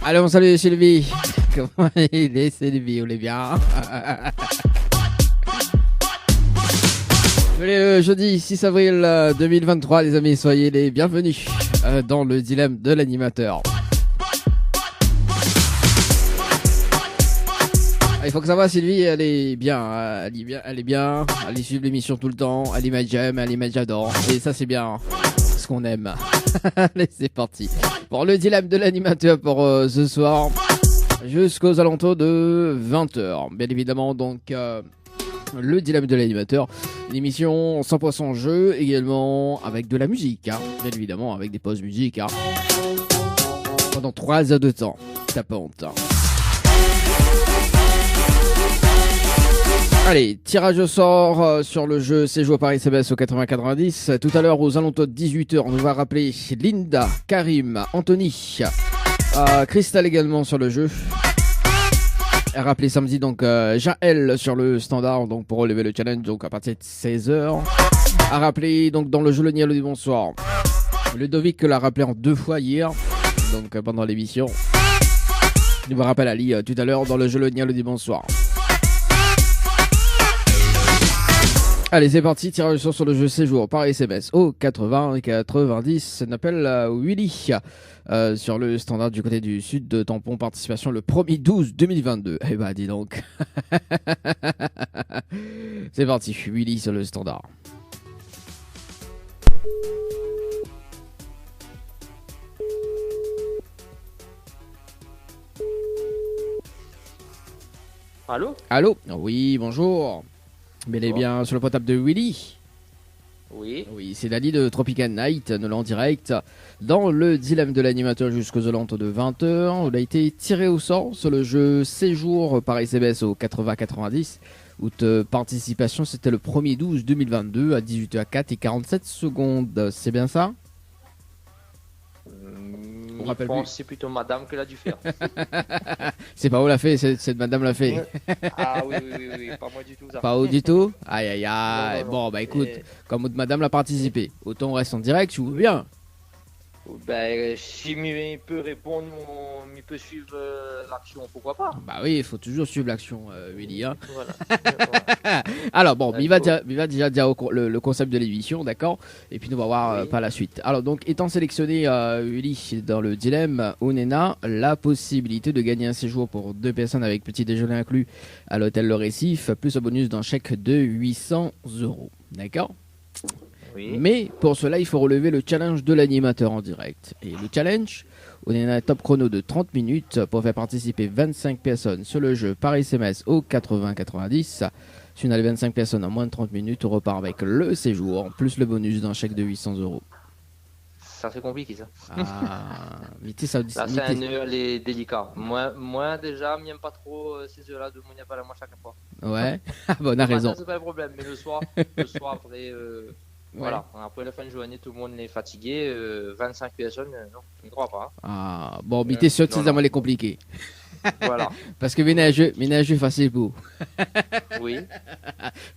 Allez, on salue Sylvie. Comment il est, Sylvie? On est bien. Le jeudi 6 avril 2023, les amis, soyez les bienvenus dans le dilemme de l'animateur. Il faut que ça va, Sylvie, elle est bien, elle est suivre l'émission tout le temps, elle est j'aime, elle est j'adore, et ça c'est bien, ce qu'on aime. Allez, c'est parti. Pour le dilemme de l'animateur pour ce soir, jusqu'aux alentours de 20h, bien évidemment, donc le dilemme de l'animateur, une émission 100% jeu, également avec de la musique, hein, bien évidemment, avec des pauses musique, hein, pendant 3 heures de temps, tapante. Allez, tirage au sort sur le jeu Séjour par SMS au 80-90. Tout à l'heure, aux alentours de 18h, on va rappeler Linda, Karim, Anthony, Christelle également sur le jeu. Rappelez samedi donc Jaël sur le standard donc pour relever le challenge donc à partir de 16h. À rappeler donc dans le jeu le Niel du bonsoir. Ludovic l'a rappelé en 2 fois hier donc pendant l'émission. Je vous rappelle Ali tout à l'heure dans le jeu le Niel du bonsoir. Allez, c'est parti, tirage au sort sur le jeu Séjour par SMS au 80-90. On appelle Willy sur le standard du côté du sud de Tampon, participation le 1er 12 2022. Eh bah, dis donc. C'est parti, Willy sur le standard. Allô? Allô? Oui, bonjour. Bel et bien sur le portable de Willy. Oui. Oui, c'est Dali de Tropical Night, nous l'en direct. Dans le dilemme de l'animateur jusqu'aux alentours de 20h, on a été tiré au sort sur le jeu Séjour par SMS au 80-90. Où participation, c'était le 1er 12 2022 à 18h04 et 47 secondes. C'est bien ça? Je pense que c'est plutôt madame qui l'a dû faire. C'est pas où l'a fait, cette madame l'a fait. Ah oui, pas moi du tout ça. Pas où du tout? Aïe aïe aïe. Non. Bon bah écoute, comme madame l'a participé, autant on reste en direct, tu veux bien? Ben, si il peut répondre, il peut suivre l'action, pourquoi pas? Bah oui, il faut toujours suivre l'action, Willy. Hein. Voilà. Alors bon, il va déjà dire le concept de l'émission, d'accord? Et puis nous va voir par la suite. Alors donc, étant sélectionné, Willy, dans le dilemme, on a la possibilité de gagner un séjour pour 2 personnes avec petit déjeuner inclus à l'hôtel Le Récif, plus un bonus d'un chèque de 800 €. D'accord? Oui. Mais pour cela, il faut relever le challenge de l'animateur en direct. Et le challenge, on a un top chrono de 30 minutes pour faire participer 25 personnes sur le jeu par SMS au 80-90. Si on a les 25 personnes en moins de 30 minutes, on repart avec le séjour, plus le bonus d'un chèque de 800 €. Ça c'est compliqué ça. Ah, mais ça Là c'est un heure les délicat. Moi déjà, j'aime pas trop ces heures-là de mon pas à moi chaque fois. Ouais, bon, on a raison. C'est pas le problème, mais le soir après... Voilà, après la fin de journée, tout le monde est fatigué. 25 personnes, non, je ne crois pas. Ah, bon, mais t'es sûr que c'est vraiment les compliqués. Voilà. Parce que ménage facile pour. Oui.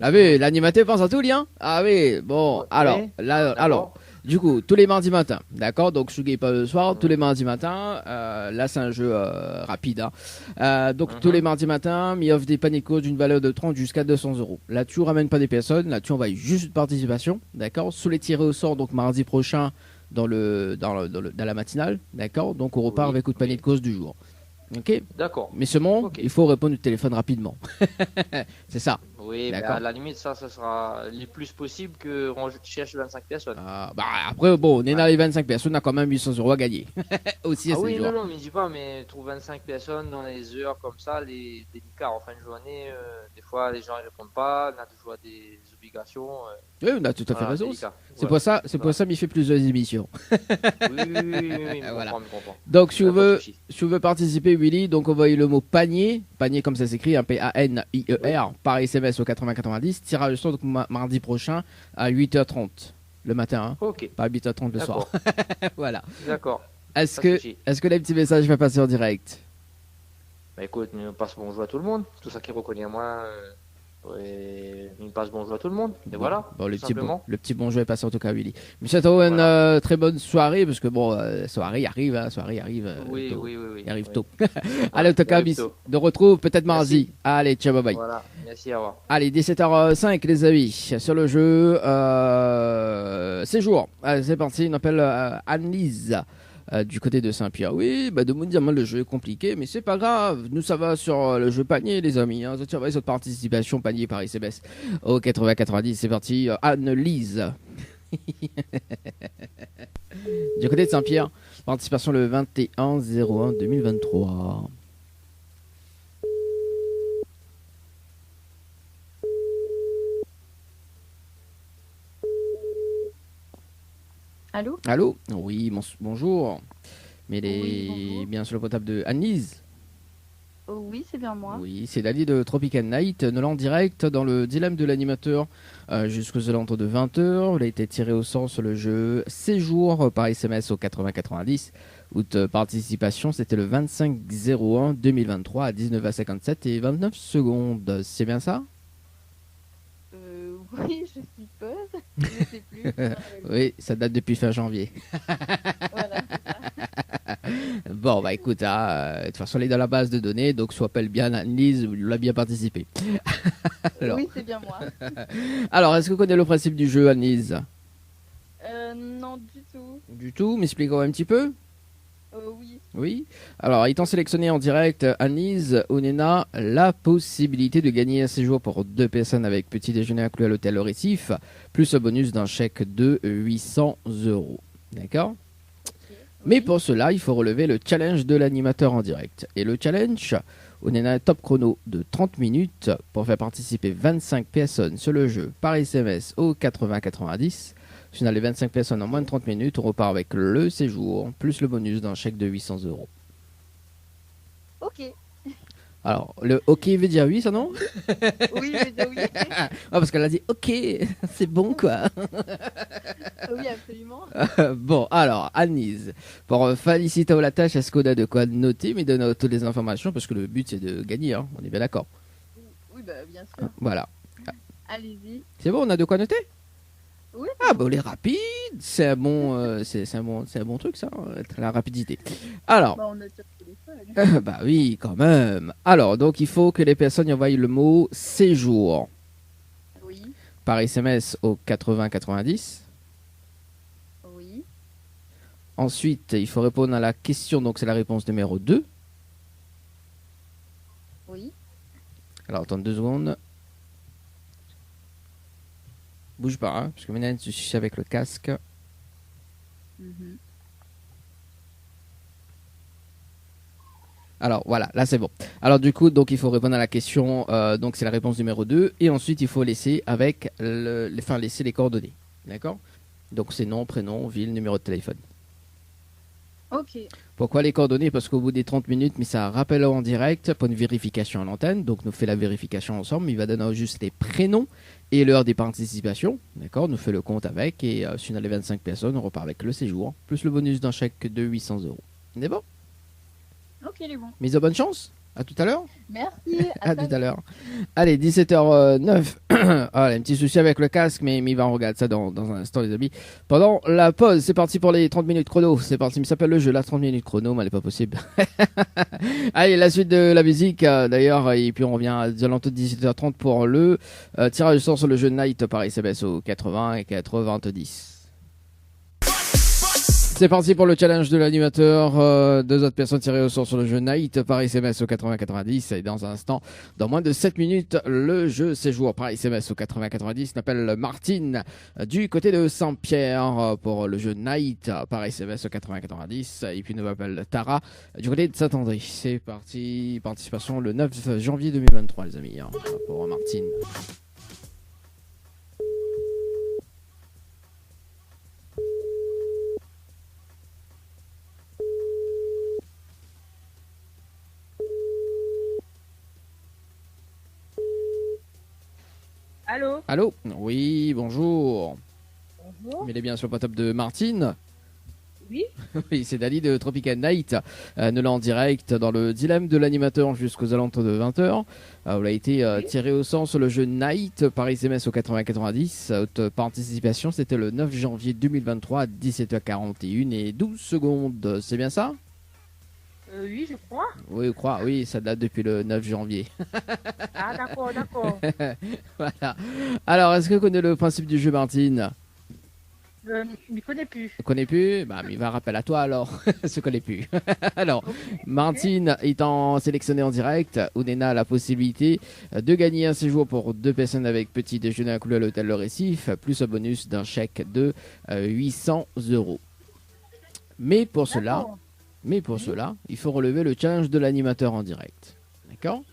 Là, vu, l'animateur pense à tout, lien. Ah oui, bon, alors, du coup, tous les mardis matins, d'accord? Donc, je ne pas le soir, tous les mardis matins. Là, c'est un jeu rapide. Hein. Donc, tous les mardis matins, il offre des paniers de courses d'une valeur de 30 jusqu'à 200 €. Là, tu ramènes pas des personnes. Là, tu envoies juste une participation, d'accord? Sous les tirés au sort, donc mardi prochain, dans la matinale, d'accord? Donc, on repart avec le panier de courses du jour. Ok? D'accord. Mais seulement, il faut répondre au téléphone rapidement. C'est ça. Oui, mais à la limite, ça sera le plus possible que on cherche 25 personnes. Bah après, bon, on est dans les 25 personnes, on a quand même 800 € à gagner. Aussi, ah oui, non, mais dis pas, mais trouve 25 personnes dans les heures comme ça, les délicats en fin de journée, des fois les gens ne répondent pas, on a toujours des obligations. Oui, on a tout à fait raison. Délicat. C'est pour ça qu'il fait plusieurs émissions. Oui, voilà. Je comprends. Donc, si vous voulez participer, Willy, donc envoyez le mot panier comme ça s'écrit, PANIER, par SMS au 80-90, tirage au sort donc mardi prochain à 8h30 le matin, hein, pas à 8h30 le soir. Voilà. D'accord. Est-ce que les petits messages vont passer en direct? Bah écoute, passe bonjour à tout le monde, tout ça qui reconnaît moi. Et il passe bonjour à tout le monde. Et voilà, Bon, tout simplement. le petit bonjour est passé en tout cas, Willy. Monsieur Tao, une très bonne soirée, parce que bon, soirée arrive, Oui, tôt. oui, oui, oui. Il arrive Oui. tôt. Allez, en tout il cas, arrive tôt. de retrouve peut-être Merci. mardi. Allez, ciao, bye bye. Voilà, merci, au revoir. Allez, 17h05 les amis, sur le jeu Séjour. Allez, c'est parti, on appelle Anne-Lise du côté de Saint-Pierre. Oui, bah de me dire, moi, le jeu est compliqué, mais c'est pas grave. Nous, ça va sur le jeu panier, les amis. Hein. Ça va sur participation panier par ICBS au 80-90. C'est parti, Anne-Lise. Du côté de Saint-Pierre, participation le 21-01-2023. Allô? Allô? Oui, bonjour. Mais elle Oui, est bonjour. bien sur le portable de Anne-Lise. Oh, oui, c'est bien moi. Oui, c'est Dali de Tropical Night, nous en direct dans le dilemme de l'animateur jusqu'aux alentours de 20h. Il a été tiré au sort sur le jeu Séjour par SMS au 80-90. Out participation, c'était le 25-01-2023 à 19h57 et 29 secondes. C'est bien ça? Oui, je suppose. Je sais plus. Oui, ça date depuis fin janvier. Voilà, c'est ça. Bon, bah écoute, de toute façon, elle est dans la base de données, donc soit appelle bien Anne-Lise, il a bien participé. Alors. Oui, c'est bien moi. Alors, est-ce que vous connaissez le principe du jeu, Anne-Lise? Non, du tout. Du tout, m'expliquons un petit peu. Oui. Oui. Alors, étant sélectionné en direct, Anne-Lise, Onena, la possibilité de gagner un séjour pour 2 personnes avec petit déjeuner inclus à l'hôtel au Récif, plus le bonus d'un chèque de 800 euros. D'accord? Mais pour cela, il faut relever le challenge de l'animateur en direct. Et le challenge, on a un top chrono de 30 minutes pour faire participer 25 personnes sur le jeu par SMS au 80-90. Si on a les 25 personnes en moins de 30 minutes, on repart avec le séjour, plus le bonus d'un chèque de 800 euros. Ok. Alors, le OK veut dire oui, ça non? Oui, je vais dire oui. Ah, parce qu'elle a dit OK, c'est bon quoi. Oui, absolument. Bon, alors, Anise, pour féliciter la tâche, est-ce qu'on a de quoi noter, mais donner toutes les informations, parce que le but c'est de gagner, hein, on est bien d'accord. Oui, bah, bien sûr. Voilà. Allez-y. C'est bon, on a de quoi noter? Oui. Ah, bah, on est rapide, c'est un bon, c'est un bon truc ça, la rapidité. Alors, Bah, on a sur le téléphone. bah oui, quand même. Alors, donc il faut que les personnes y envoient le mot séjour Oui. par SMS au 80-90. Oui. Ensuite, il faut répondre à la question, donc c'est la réponse numéro 2. Oui. Alors, attends 2 secondes. Bouge pas, hein, parce que maintenant, je suis avec le casque. Mhm. Alors, voilà, là, c'est bon. Alors, du coup, donc, il faut répondre à la question. Donc, c'est la réponse numéro 2. Et ensuite, il faut laisser avec laisser les coordonnées. D'accord? Donc, c'est nom, prénom, ville, numéro de téléphone. Ok. Pourquoi les coordonnées? Parce qu'au bout des 30 minutes, mais ça rappelle en direct pour une vérification à l'antenne. Donc, nous fait la vérification ensemble. Il va donner juste les prénoms et l'heure des participations. D'accord? Nous fait le compte avec. Et si on a les 25 personnes, on repart avec le séjour. Plus le bonus d'un chèque de 800 euros. C'est bon? Ok, il est bon. Mise à bonne chance. À tout à l'heure. Merci. À tout à l'heure. Allez, 17h09. Ah, un petit souci avec le casque, mais il va regarder ça dans un instant, les amis. Pendant la pause, c'est parti pour les 30 minutes chrono. C'est parti, il s'appelle le jeu, là, 30 minutes chrono, mais elle n'est pas possible. Allez, la suite de la musique, d'ailleurs, et puis on revient à l'entour de 17h30 pour le tirage au sort sur le jeu Night par SMS au 80 et 90. C'est parti pour le challenge de l'animateur. 2 autres personnes tirées au sort sur le jeu Night par SMS au 80-90. Et dans un instant, dans moins de 7 minutes, le jeu séjour par SMS au 80-90 s'appelle Martine du côté de Saint-Pierre pour le jeu Night par SMS au 80-90. Et puis nous appelle Tara du côté de Saint-André. C'est parti, participation le 9 janvier 2023, les amis, hein, pour Martine. Allô? Allô? Oui, bonjour. Bonjour. Mais il est bien sur le top de Martine. Oui. Oui, c'est Dali de Tropical Night. Nous l'a en direct dans le dilemme de l'animateur jusqu'aux alentours de 20h. On a été tiré au sort sur le jeu Night par SMS au 80-90. Haute participation, c'était le 9 janvier 2023 à 17h41 et 12 secondes. C'est bien ça? Oui, je crois. Oui, je crois. Oui, ça date depuis le 9 janvier. Ah, d'accord, d'accord. Voilà. Alors, est-ce que vous connaissez le principe du jeu, Martine? Je ne connais plus. Ne connais plus? Bah, mais il va rappel à toi alors. Se connaît plus. Alors, Martine étant sélectionnée en direct, Ounena a la possibilité de gagner un séjour pour 2 personnes avec petit déjeuner inclus à l'hôtel Le Récif, plus un bonus d'un chèque de 800 €. Mais pour cela, il faut relever le challenge de l'animateur en direct. D'accord?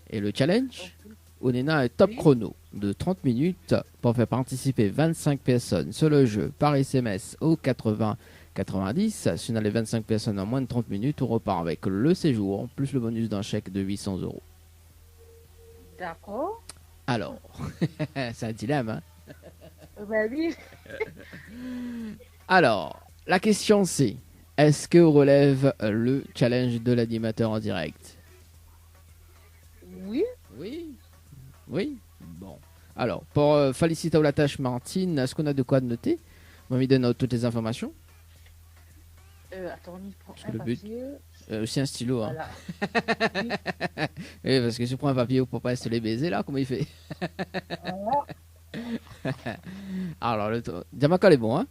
Et le challenge, Ounena a un top chrono de 30 minutes pour faire participer 25 personnes sur le jeu par SMS au 80-90. Si on a les 25 personnes en moins de 30 minutes, on repart avec le séjour, plus le bonus d'un chèque de 800 €. D'accord. Alors, c'est un dilemme, hein? Ben oui. Alors, la question c'est, est-ce qu'on relève le challenge de l'animateur en direct? Oui. Oui. Oui. Bon. Alors, pour féliciter la tâche, Martine, est-ce qu'on a de quoi noter? On va me donner toutes les informations. Attends, on y prend Parce que un le but- papier. Aussi un stylo. Hein. Voilà. Oui, parce que si tu prends un papier pour pas se les baiser, là, comment il fait? Voilà. Alors, Diamacol est bon, hein?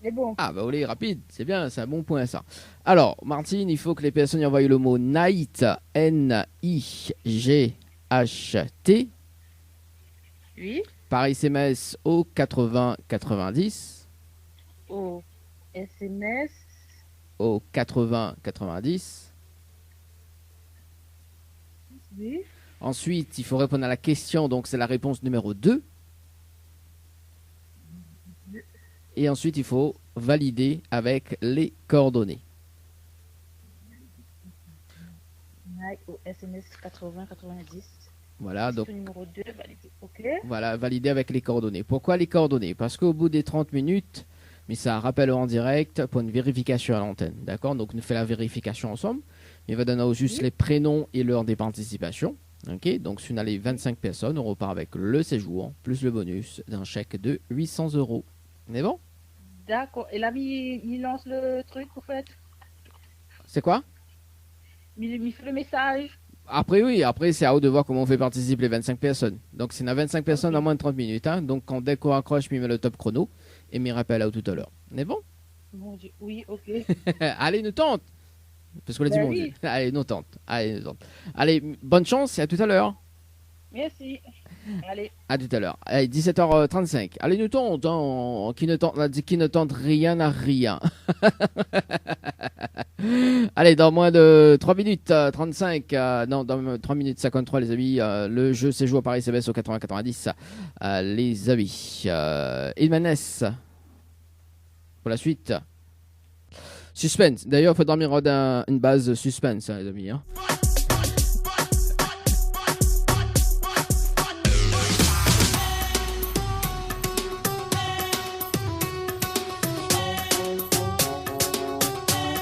C'est bon. Ah, bah, oui, rapide, c'est bien, c'est un bon point, ça. Alors, Martine, il faut que les personnes y envoient le mot Night, N-I-G-H-T, Oui. par SMS au 80-90, Au SMS. au 80-90. Oui. Ensuite, il faut répondre à la question, donc c'est la réponse numéro 2. Et ensuite, il faut valider avec les coordonnées. Au SMS 80-90. Voilà, donc Numéro 2, validé. OK. voilà, valider avec les coordonnées. Pourquoi les coordonnées? Parce qu'au bout des 30 minutes, mais ça rappelle en direct pour une vérification à l'antenne. D'accord? Donc, nous fait la vérification ensemble. Il va donner juste Oui. les prénoms et l'heure des participations. Ok? Donc, si on a les 25 personnes, on repart avec le séjour, plus le bonus d'un chèque de 800 €. On est bon? D'accord. Et là, il lance le truc, en fait. C'est quoi? Il fait le message. Après, oui, après, c'est à eux de voir comment on fait participer les 25 personnes. Donc, c'est on a 25 personnes en moins de 30 minutes. Hein. Donc, quand dès qu'on accroche, je met le top chrono et me rappelle à tout à l'heure. On est bon? Mon Dieu. Oui, OK. Allez, nous tente! Parce qu'on a dit Ben bon oui. Dieu. Allez, nous tente. Allez, nous tente. Allez, bonne chance et à tout à l'heure. Merci. Allez. À tout à l'heure. Allez, 17h35. Allez, nous tente. Hein. Qui ne tente rien n'a rien. Allez, dans moins de 3 minutes 35, non, dans 3 minutes 53, les amis, le jeu c'est joué par SMS au 80-90. Les amis, Ilmanes, pour la suite. Suspense. D'ailleurs, il faut dormir une base suspense, hein, les amis. Hein.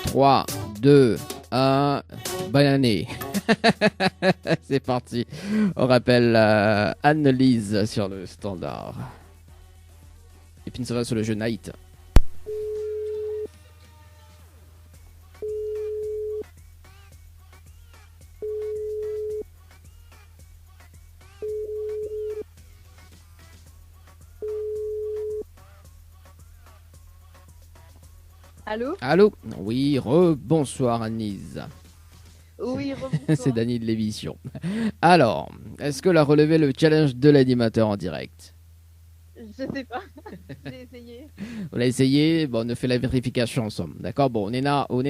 Trois, 2, 1, bonne année. C'est parti. On rappelle Anne-Lise sur le standard. Et puis, ça va sur le jeu Night. Allô? Allô? Oui, rebonsoir Anne-Lise. Oui, C'est Dany de l'émission. Alors, est-ce que a relevé le challenge de l'animateur en direct? Je sais pas. J'ai essayé. On a essayé, bon, on a fait la vérification ensemble, d'accord? Bon, on est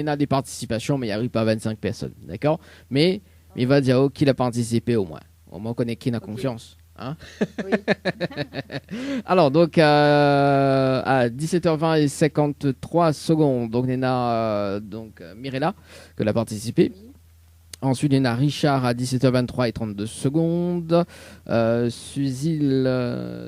là des participations, mais il n'y arrive pas à 25 personnes, d'accord? Mais il va dire oh, qui a participé au moins. Au moins, on connaît qui a confiance. Hein? Oui. Alors, donc, à 17h20 et 53 secondes, donc, on a Mirella, qui a participé. Oui. Ensuite, il y en a Richard à 17h23 et 32 secondes. Suzil,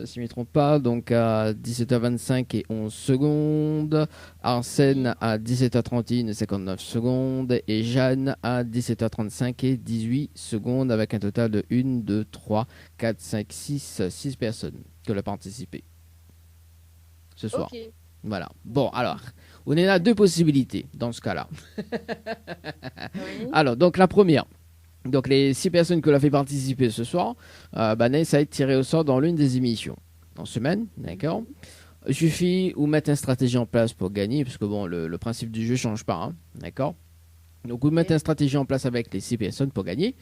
si je ne me trompe pas, donc à 17h25 et 11 secondes. Arsène à 17h31 et 59 secondes. Et Jeanne à 17h35 et 18 secondes, avec un total de 1, 2, 3, 4, 5, 6 personnes qui ont participé ce soir. Ok. Voilà. Bon, alors, on est à deux possibilités dans ce cas-là. Oui. Alors, donc la première. Donc les 6 personnes que l'on a fait participer ce soir, ça va être tiré au sort dans l'une des émissions. En semaine, d'accord. Il suffit ou mettre une stratégie en place pour gagner, parce que bon, le principe du jeu ne change pas, hein, d'accord. Donc vous mettez une stratégie en place avec les 6 personnes pour gagner.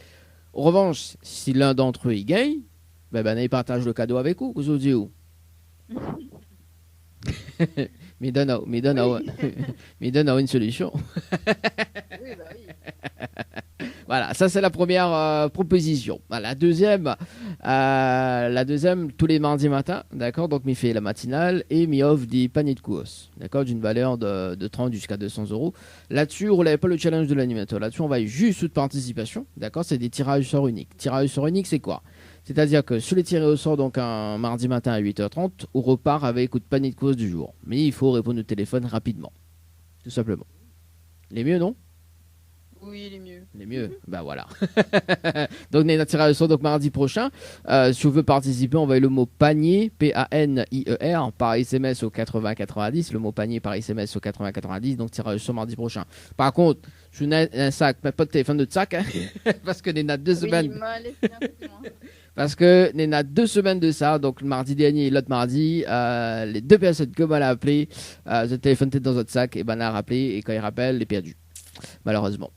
En revanche, si l'un d'entre eux il gagne, il partage le cadeau avec vous. Vous dites où? mais donne une solution. Oui, bah oui. Voilà, ça c'est la première proposition. Voilà, la deuxième, tous les mardis matins, d'accord. Donc, m'y fait la matinale et m'y offre des paniers de course, d'accord, d'une valeur de 30 jusqu'à 200 euros. Là-dessus, on n'avait pas le challenge de l'animateur. Là-dessus, on va juste de participation, d'accord. C'est des tirages au sort uniques. Tirage au sort unique, c'est quoi? C'est-à-dire que sur les tirés au sort, donc un mardi matin à 8h30, on repart avec le panier de course du jour. Mais il faut répondre au téléphone rapidement, tout simplement. Les mieux, non? Oui, les mieux. Les mieux, bah voilà. Donc, on a tiré au sort donc mardi prochain. Si on veut participer, envoyez le mot panier, P-A-N-I-E-R, par SMS au 80-90. Le mot panier par SMS au 80-90. Donc, tirage au sort mardi prochain. Par contre, je vous ai un sac, mais pas de téléphone de sac, hein, parce que on a 2 semaines. Oui, m'a laissé un peu moins. Parce que on a 2 semaines de ça, donc le mardi dernier et l'autre mardi, les 2 personnes que m'a appelé, le téléphone était dans votre sac, et ben a rappelé, et quand il rappelle, il est perdu. Malheureusement.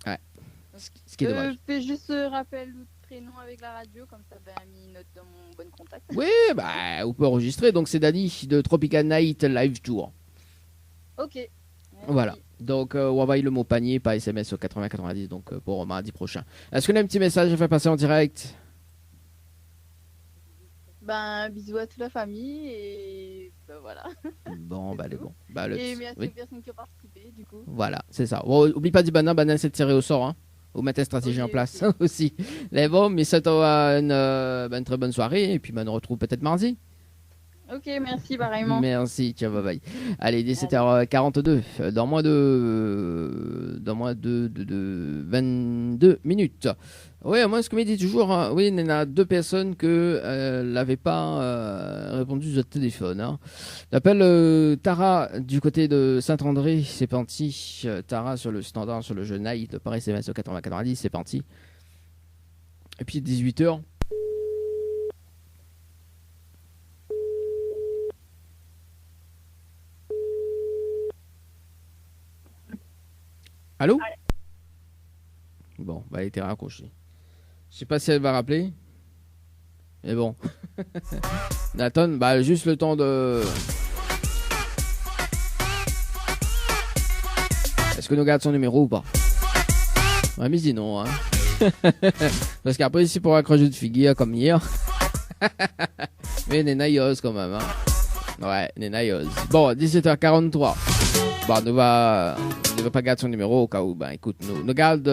Ouais. Ce qui est dommage. Fais juste rappel ou prénom avec la radio, comme ça, mis une note dans mon bon contact. Oui, on peut enregistrer. Donc, c'est Dani de Tropical Night Live Tour. Ok. Merci. Voilà. Donc, on envoie le mot panier par SMS au 80-90, donc pour mardi prochain. Est-ce qu'on a un petit message à faire passer en direct? Bisous à toute la famille et voilà. Bon, les bons. Et merci aux personnes qui ont participé, du coup. Voilà, c'est ça. Bon, oublie pas du banane, c'est de tirer au sort, hein. Ou mettre une stratégie en place aussi. Les bons, mais ça t'aura une très bonne soirée, et puis on retrouve peut-être mardi. Ok, merci, pareillement. Merci, ciao, bye bye. Allez, 17h42, dans moins de 22 minutes. Oui, moi, ce que me dit toujours, hein, oui, il y en a 2 personnes que n'avaient pas répondu au téléphone. Hein. J'appelle Tara du côté de Saint-André, c'est parti. Tara sur le standard, sur le jeu Night, par SMS au 80-90, c'est parti. Et puis 18h. Allô? Bon, elle a été raccrochée. Je sais pas si elle va rappeler. Mais bon. Nathan, juste le temps de... Est-ce que nous garde son numéro ou pas? Ouais, mais dis non, hein. Parce qu'après, ici, pour accrocher de figure comme hier. Mais Nenayos quand même, hein. Ouais, Nenayos. Bon, 17h43. Bon, ne va pas garder son numéro au cas où. Écoute, nous garde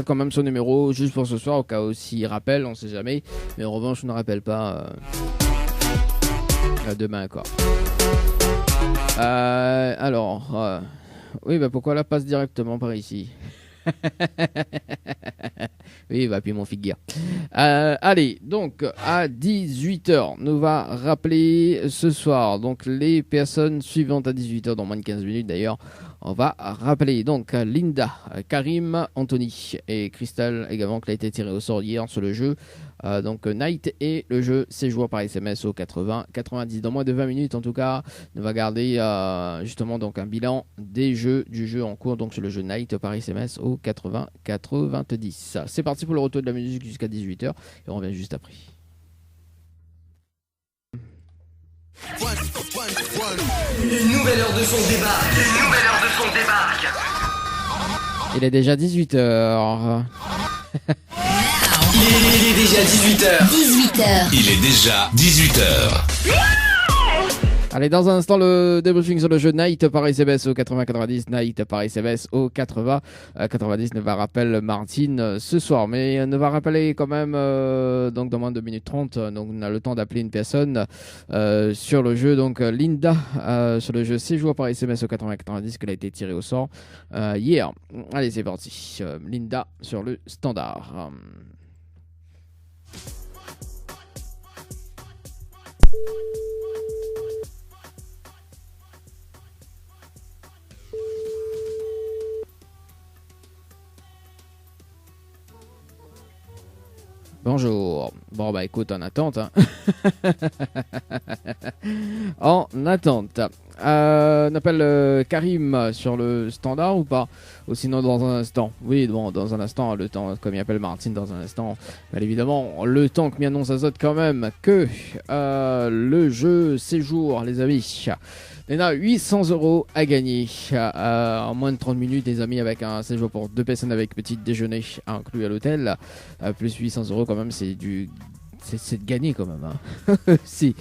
quand même son numéro juste pour ce soir au cas où s'il rappelle, on sait jamais. Mais en revanche, on ne rappelle pas demain encore. Alors, oui, pourquoi la passe directement par ici? Oui, puis mon figure. Allez, donc à 18h, nous va rappeler ce soir. Donc les personnes suivantes à 18h, dans moins de 15 minutes d'ailleurs, on va rappeler donc Linda, Karim, Anthony et Crystal également qui a été tiré au sort hier sur le jeu. Donc Night et le jeu c'est joué par SMS au 80-90. Dans moins de 20 minutes en tout cas, on va garder justement donc un bilan du jeu en cours donc sur le jeu Night par SMS au 80-90. C'est parti pour le retour de la musique jusqu'à 18h et on revient juste après. Une nouvelle heure de son débarque. Il est déjà 18h. Il est déjà 18h. 18h. Il est déjà 18h. Allez, dans un instant, le débriefing sur le jeu Night par ICBS au 80-90. Night par ICBS au 80-90. Nova rappelle Martine ce soir. Mais Nova rappeler quand même, donc dans moins de 2 minutes 30. Donc on a le temps d'appeler une personne sur le jeu. Donc Linda sur le jeu Séjour par ICBS au 80-90 qu'elle a été tirée au sort hier. Allez, c'est parti. Linda sur le standard. Bonjour. Bon bah écoute, en attente. Hein. En attente. On appelle Karim sur le standard ou pas? Ou sinon dans un instant. Oui, bon, dans un instant, le temps, comme il appelle Martine dans un instant. Bien évidemment, le temps que m'y annonce Azot quand même que le jeu séjour, les amis. Il y en a 800 € à gagner en moins de 30 minutes, les amis, avec un séjour pour 2 personnes avec petit déjeuner inclus à l'hôtel. Plus 800 € quand même, c'est du... C'est de gagner quand même. Hein. Si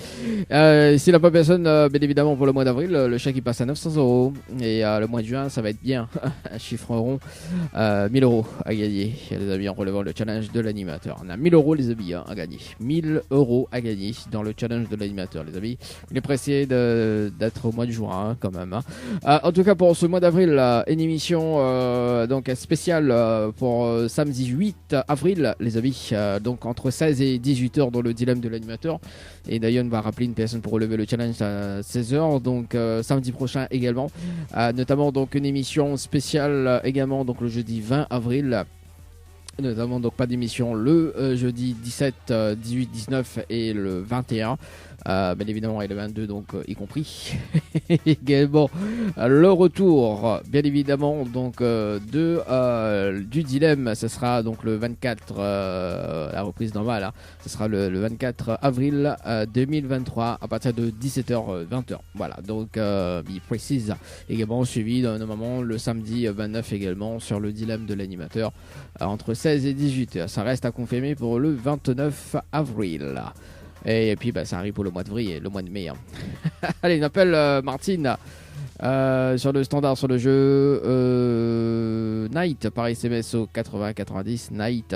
la pas personne, bien évidemment, pour le mois d'avril, le chèque il passe à 900 €. Et le mois de juin, ça va être bien. Un chiffre rond, 1000 € à gagner, les amis, en relevant le challenge de l'animateur. On a 1000 €, les amis, hein, à gagner. 1000 € à gagner dans le challenge de l'animateur, les amis. Il est pressé d'être au mois de juin, hein, quand même. Hein. En tout cas, pour ce mois d'avril, une émission donc spéciale pour samedi 8 avril, les amis. Donc entre 16 et 18 h dans le dilemme de l'animateur. Et d'ailleurs, on va rappeler une personne pour relever le challenge à 16 h. Donc samedi prochain également. Notamment donc une émission spéciale également donc le jeudi 20 avril. Notamment donc pas d'émission le jeudi 17, 18, 19 et le 21. Bien évidemment et le 22 donc y compris. Également le retour bien évidemment donc du dilemme, ce sera donc le 24 la reprise normale hein. Ce sera le 24 avril 2023 à partir de 17h 20h. Voilà, donc il précise également suivi normalement le samedi 29 également sur le dilemme de l'animateur entre 16 et 18h. Ça reste à confirmer pour le 29 avril. Et puis bah, ça arrive pour le mois de mai. Hein. Allez, on appelle Martine sur le standard sur le jeu Night par SMS au 80-90. Night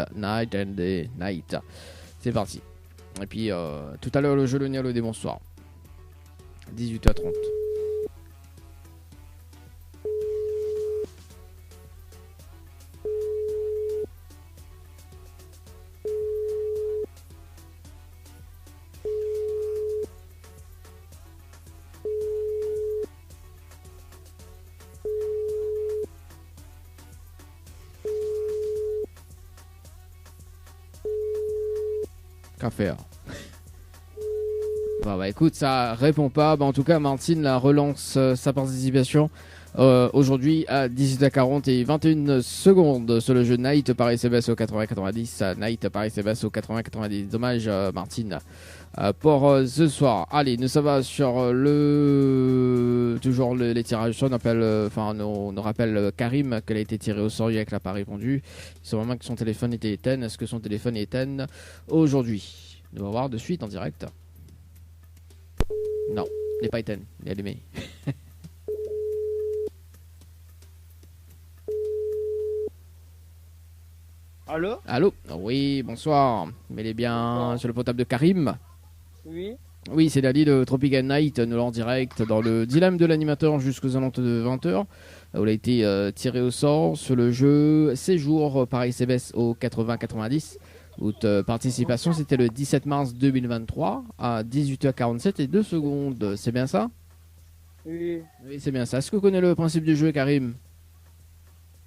and Day Night. C'est parti. Et puis tout à l'heure le jeu le des bonsoir. 18h30. Qu'à faire. Bah écoute, ça répond pas. Bah en tout cas, Martine la relance sa participation aujourd'hui à 18h40 et 21 secondes sur le jeu Night par SMS au 80-90. Night par SMS au 80-90. Dommage Martine pour ce soir. Allez, nous ça va sur toujours les tirages. On appelle, on rappelle Karim qu'elle a été tirée au sort avec la pas répondu. Il semble vraiment que son téléphone était éteint. Est-ce que son téléphone est éteint aujourd'hui? On va voir de suite en direct. Non, il n'est pas éteint, il est allumé. Allô? Allô? Oui, bonsoir. Mais il est bien sur le portable de Karim? Oui. Oui, c'est Dali de Tropical Night, nous l'en direct dans le dilemme de l'animateur jusqu'aux alentours de 20h. Où il a été tiré au sort sur le jeu Séjour par SMS au 80-90. Votre participation, c'était le 17 mars 2023 à 18h47 et 2 secondes. C'est bien ça? Oui. Oui, c'est bien ça. Est-ce que vous connaissez le principe du jeu, Karim?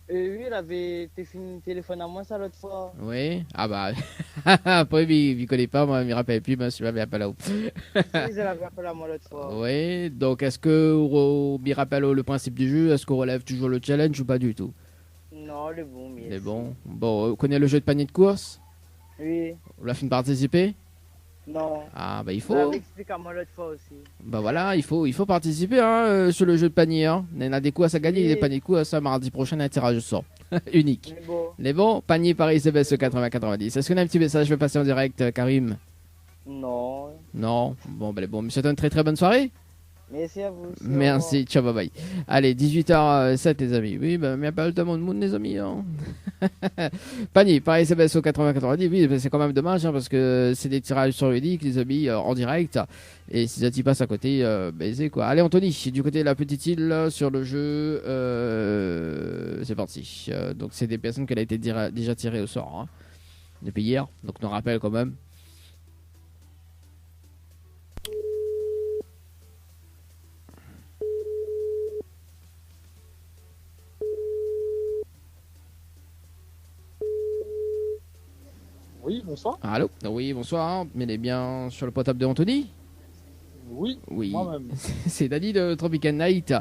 Oui, il avait fini téléphone à moi ça l'autre fois. Oui. Ah bah, après, il ne connaît pas, moi, il ne me rappelle plus, mais je l'avais appelé là-haut. Oui, je l'avais appelé à moi l'autre fois. Oui, donc est-ce que vous me rappelez le principe du jeu? Est-ce qu'on relève toujours le challenge ou pas du tout? Non, le bon, mais. C'est bon. Bon, vous connaissez le jeu de panier de course? Oui. Vous l'avez fait participer? Non. Ah bah il faut. Il expliqué à moi l'autre fois aussi. Bah voilà, il faut participer hein, sur le jeu de panier. Hein. Il y en a des courses à gagner, Oui. des paniers de courses. Ça, mardi prochain, un tirage au sort. Unique. Mais bon. Les bons, panier Paris CBS 80-90. Est-ce qu'on a un petit message? Je vais passer en direct, Karim? Non. Non. Bon, bah les bons. Monsieur, une très très bonne soirée. Merci à vous aussi. Merci, ciao, bye bye. Allez, 18h07 les amis. Oui, bah, mais pas le temps de monde les amis. Hein. Panier, par SMS au 80-90, oui, bah, c'est quand même dommage hein, parce que c'est des tirages sur unique, les amis, en direct. Et si ça t'y passe à côté, baiser quoi. Allez Anthony, du côté de la petite île sur le jeu, c'est parti. Donc c'est des personnes qui ont été déjà tirées au sort hein, depuis hier, donc nous rappelle quand même. Oui, bonsoir. Allô. Oui, bonsoir. On est bien sur le portable de Anthony. Oui, Oui, moi-même. c'est Dani de Tropical Night,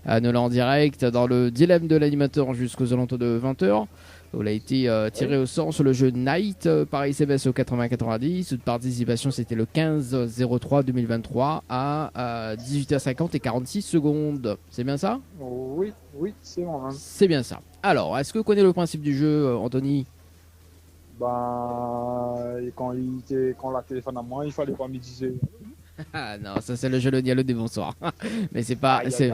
nous l'a en direct dans le dilemme de l'animateur jusqu'aux alentours de 20h. Où il a été tiré au sort sur le jeu Night par SMS au 80-90. De participation, c'était le 15-03-2023 à 18h50 et 46 secondes. C'est bien ça? Oui, c'est moi-même. C'est bien ça. Alors, est-ce que vous connaissez le principe du jeu, Anthony? Et quand la téléphone à moi, il fallait pas me dire. Ah non, ça c'est le jeu le dialogue des bonsoirs. Mais c'est pas, C'est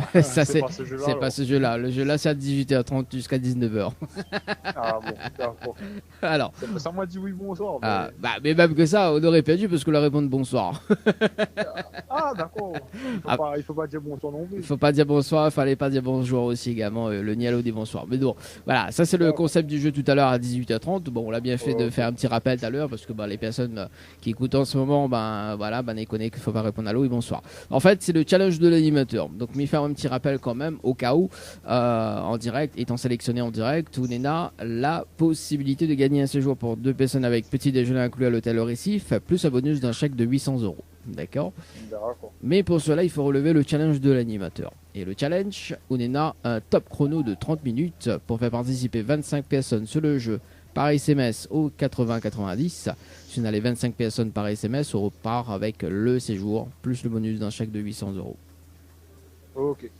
pas ce jeu-là. Le jeu-là, c'est à 18h30 jusqu'à 19h. Ah bon, d'accord. Alors. Ça m'a dit oui, bonsoir. Ah, mais même que ça, on aurait perdu parce qu'on leur répond bonsoir. Ah d'accord. Il faut pas dire bonsoir non plus. Il faut pas dire bonsoir, il fallait pas dire bonjour aussi également, le nialo des bonsoirs. Mais bon, voilà, ça c'est le concept du jeu tout à l'heure à 18h30. Bon, on l'a bien fait de faire un petit rappel tout à l'heure parce que les personnes qui écoutent en ce moment, ils connaissent qu'il faut pas répondre à l'eau et bonsoir. En fait, c'est le challenge de l'animateur. Donc, m'y faire un petit rappel quand même au cas où, en direct, étant sélectionné en direct, où Nena la possibilité de gagner un séjour pour 2 personnes avec petit déjeuner inclus à l'hôtel au Récif, plus un bonus d'un chèque de 800 €. D'accord. Mais pour cela, il faut relever le challenge de l'animateur. Et le challenge, Ounena, un top chrono de 30 minutes pour faire participer 25 personnes sur le jeu par SMS au 80-90. Si on a les 25 personnes par SMS, on repart avec le séjour plus le bonus d'un chèque de 800 €. Ok.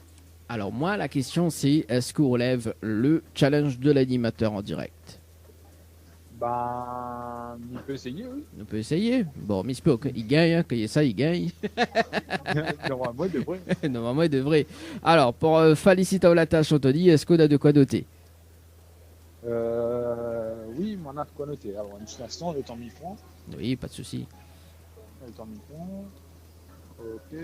Alors moi, la question c'est, est-ce qu'on relève le challenge de l'animateur en direct? On peut essayer, oui. On peut essayer. Bon, mais il gagne, hein, qu'il y ait ça, il gagne. Normalement, il devrait. Normalement, il devrait. Alors, pour féliciter la tâche, Anthony, est-ce qu'on a de quoi noter? Oui, on a de quoi noter. Alors, une petite instant, le temps m'y prend. Oui, pas de souci. Le temps m'y prend. Ok.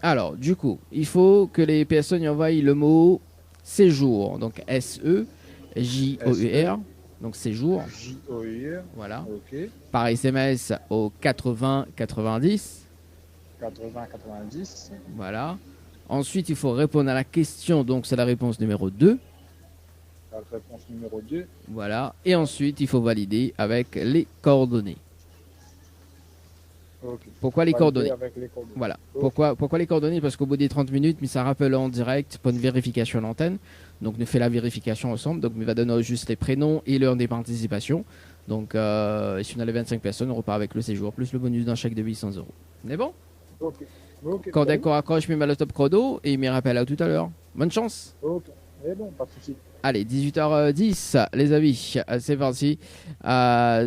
Alors, du coup, il faut que les personnes y envoient le mot séjour. Donc, S-E-J-O-U-R. Donc, séjour. J-O-U-R. Voilà. Ok. Par SMS au 80-90. 80-90. Voilà. Ensuite, il faut répondre à la question. Donc, c'est la réponse numéro 2. La réponse numéro 2. Voilà. Et ensuite, il faut valider avec les coordonnées. Okay. Pourquoi les coordonnées? Les coordonnées. Voilà. Okay. Pourquoi les coordonnées? Parce qu'au bout des 30 minutes, mais ça rappelle en direct pour une vérification à l'antenne. Donc, nous fait la vérification ensemble. Donc, il va donner juste les prénoms et l'heure des participations. Donc, si on a les 25 personnes, on repart avec le séjour plus le bonus d'un chèque de 800 €. On est bon? Ok. Quand d'accord accroche, je mets le top chrono et il me rappelle à tout à l'heure. Bonne chance. Ok. Eh bon, pas de souci. Allez, 18h10, les amis, c'est parti.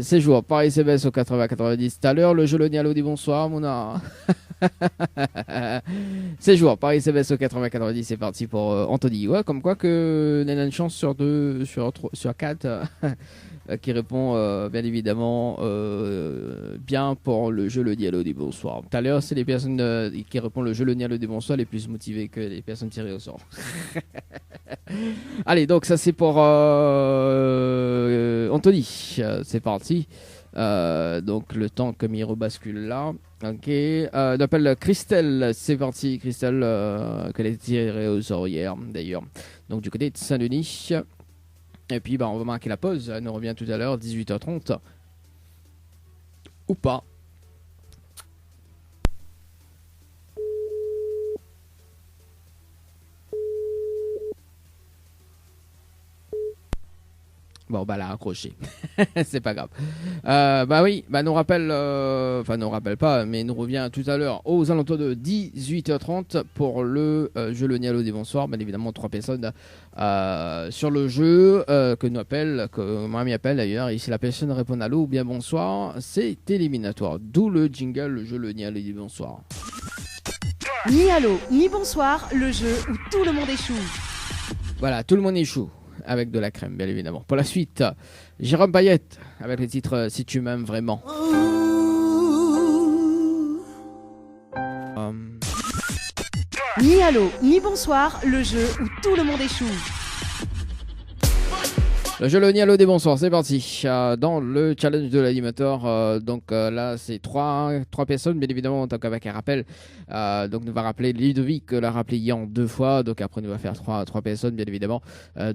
Séjour par SMS au 80-90 tout à l'heure. Le jeu le Nialo dit bonsoir, mon art. Séjour par SMS au 80-90, c'est parti pour Anthony. Ouais, comme quoi que y a une chance sur 4 qui répond bien évidemment bien pour le jeu le Nialo dit bonsoir. Tout à l'heure, c'est les personnes qui répondent le jeu le Nialo dit bonsoir les plus motivées que les personnes tirées au sort. Allez, donc ça c'est pour Anthony. C'est parti. Donc le temps comme il rebascule là. Ok. On appelle Christelle. C'est parti, Christelle, qu'elle a tirée au sort hier d'ailleurs. Donc du côté de Saint-Denis. Et puis on va marquer la pause. Elle nous revient tout à l'heure, 18h30. Ou pas. Bon, elle a accroché. C'est pas grave. Oui, nous rappelle, nous rappelle pas, mais nous revient tout à l'heure aux alentours de 18h30 pour le jeu Le Nialo des Bonsoirs. Bien évidemment, 3 personnes sur le jeu que nous appelle, que moi m'appelle d'ailleurs. Et si la personne répond allô ou bien bonsoir, c'est éliminatoire. D'où le jingle, le jeu Le Nialo des Bonsoirs. Ni allô, ni bonsoir, le jeu où tout le monde échoue. Voilà, tout le monde échoue. Avec de la crème, bien évidemment. Pour la suite, Jérôme Payette, avec le titre Si tu m'aimes vraiment. Ni allô, ni bonsoir, le jeu où tout le monde échoue. Le jeu Le Nialo des bonsoirs, c'est parti. Dans le challenge de l'animateur, là c'est trois personnes, bien évidemment, en tant qu'avec un rappel. Donc nous va rappeler Ludovic, l'a rappelé hier en 2 fois. Donc après nous va faire trois personnes, bien évidemment.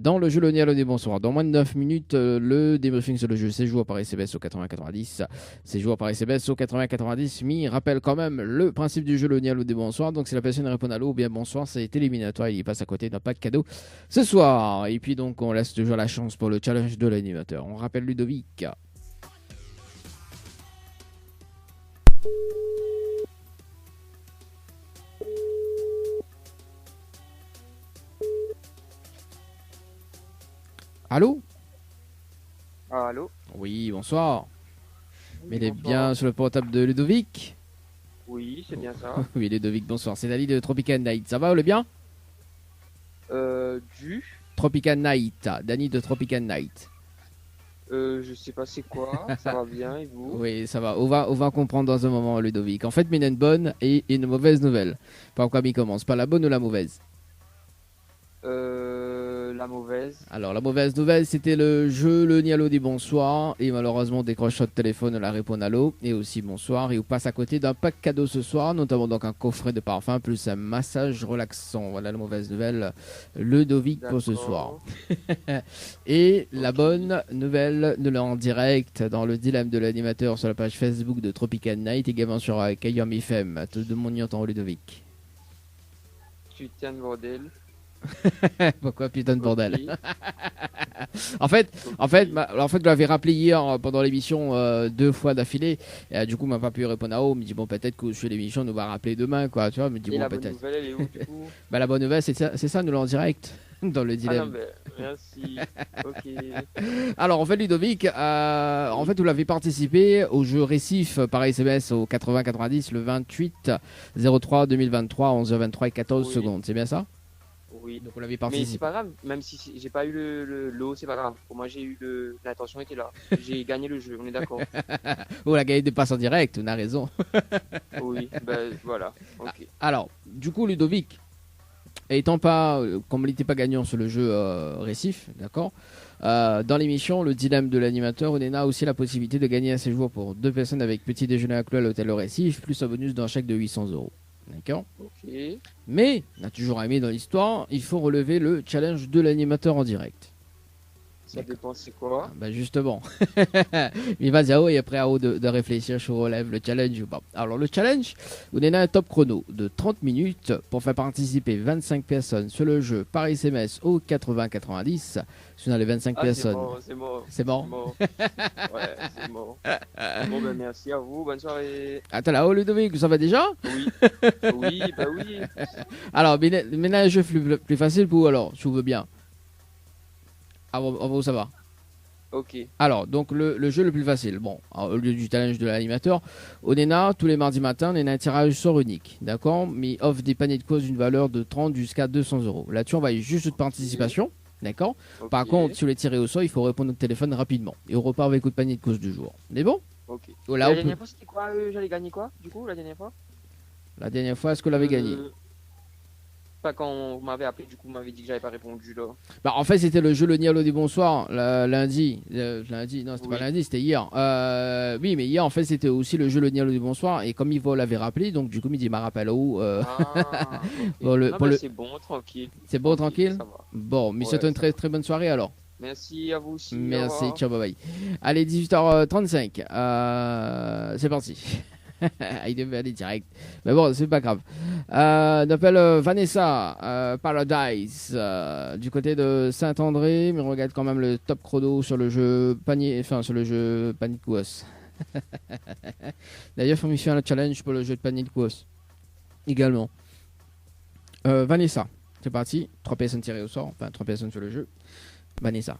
Dans le jeu Le Nialo des bonsoirs, dans moins de 9 minutes, le débriefing sur le jeu, c'est joué par SBS au 80-90. C'est joué par SBS au 80-90. Mi rappelle quand même le principe du jeu Le Nialo des bonsoirs. Donc si la personne répond à l'eau ou bien bonsoir, c'est éliminatoire. Il passe à côté d'un pas de cadeau ce soir. Et puis donc on laisse toujours la chance pour le challenge de l'animateur. On rappelle Ludovic. Allô? Allô? Oui, bonsoir. Mais il est bonsoir. bien sur le portable de Ludovic? Oui, c'est bien ça. Oui, Ludovic, bonsoir. C'est Dali de Tropical Night. Ça va, vous le bien? Du Tropical Night. Dani de Tropical Night. je sais pas c'est quoi, ça va bien et vous? Oui, ça va. On va comprendre dans un moment, Ludovic. En fait, mais il y a une bonne et une mauvaise nouvelle. Par quoi il commence? Pas la bonne ou la mauvaise? La mauvaise. Alors, la mauvaise nouvelle, c'était le jeu Le Nialo dit bonsoir. Et malheureusement, décroche votre téléphone, la répond allô. Et aussi bonsoir. Et on passe à côté d'un pack cadeau ce soir, notamment donc un coffret de parfum plus un massage relaxant. Voilà la mauvaise nouvelle, Ludovic, pour ce soir. Et la bonne nouvelle, nous l'avons en direct dans le dilemme de l'animateur sur la page Facebook de Tropical Night, également sur Kayom FM. Tout le monde y entend Ludovic. Putain de bordel. Pourquoi putain de bordel? Ok. En fait, je l'avais rappelé hier pendant l'émission 2 fois d'affilée. Et, du coup, il m'a pas pu répondre à haut. Il me dit bon, peut-être que sur l'émission, on nous va rappeler demain, quoi. Tu vois, il me dit Et bon, la bonne peut-être. nouvelle, elle est où du coup? Bah, la bonne nouvelle, c'est ça, nous l'en direct dans le Ah dilemme. non, ben, merci. Ok. Alors, en fait, Ludovic, en fait, vous l'avez participé au jeu Récif par SMS au 80-90 le 28 03 2023 11h23 et 14 Oui. secondes. C'est bien ça? Oui. Donc, vous l'avez Mais c'est participé. pas grave, même si j'ai pas eu le lot, c'est pas grave. Pour moi, j'ai eu l'intention était là. J'ai gagné le jeu, on est d'accord. Oh, la gagne de passe en direct, on a raison. Oui, ben voilà. Ok. Alors, du coup, Ludovic, étant pas, comme il n'était pas gagnant sur le jeu Récif, d'accord, dans l'émission, le dilemme de l'animateur, on a aussi la possibilité de gagner un séjour pour 2 personnes avec petit déjeuner inclus à l'hôtel Le Récif, plus un bonus d'un chèque de 800 €. D'accord? Ok. Mais, on a toujours aimé dans l'histoire, il faut relever le challenge de l'animateur en direct. Ça dépend c'est quoi. Bah justement. Il va dire et après à haut de réfléchir, je relève le challenge ou pas. Alors le challenge, vous donnez un top chrono de 30 minutes pour faire participer 25 personnes sur le jeu par SMS au 80-90. Si on a les 25 personnes. C'est mort. C'est bon. Ouais, c'est mort. Bon ben merci à vous, bonne soirée. Attends là-haut Ludovic, ça va déjà? Oui. Oui, bah oui. Alors, maintenant un jeu plus facile pour vous alors, si vous veux bien. Ah bon, ça va. Ok. Alors, donc le jeu le plus facile. Bon, au lieu du challenge de l'animateur, au NENA, tous les mardis matins, on a un tirage au sort unique. D'accord? Mais offre des paniers de cause d'une valeur de 30 jusqu'à 200 €. Là-dessus, on va y juste de participation. D'accord? Ok. Par contre, si vous voulez tirer au sort, il faut répondre au téléphone rapidement. Et on repart avec le panier de cause du jour. C'est bon? Ok. Oh, La là, dernière fois, c'était quoi? J'allais gagner quoi, du coup, la dernière fois? La dernière fois, est-ce que vous l'avez gagné? Pas quand vous m'avez appelé, du coup, vous m'avez dit que j'avais pas répondu là. Bah, en fait, c'était le jeu Le Nialo des bonsoirs, lundi. Lundi, non, c'était pas lundi, c'était hier. Oui, mais hier, en fait, c'était aussi le jeu Le Nialo des bonsoirs. Et comme Yvo l'avait rappelé, donc du coup, il dit m'a rappelé où C'est bon, tranquille. C'est bon, tranquille? Ça va. Bon, mais c'est une très très bonne soirée alors. Merci à vous aussi. Merci, ciao, bye bye. Allez, 18h35. C'est parti. Il devait aller direct. Mais bon, c'est pas grave. On appelle Vanessa Paradise du côté de Saint-André. Mais on regarde quand même le top chrono sur le jeu panier. Enfin, sur le jeu panier de Kouos. D'ailleurs, il faut me faire le challenge pour le jeu de panier de Kouos. Également. Vanessa, c'est parti. 3 personnes tirées au sort. Enfin, 3 personnes sur le jeu. Vanessa.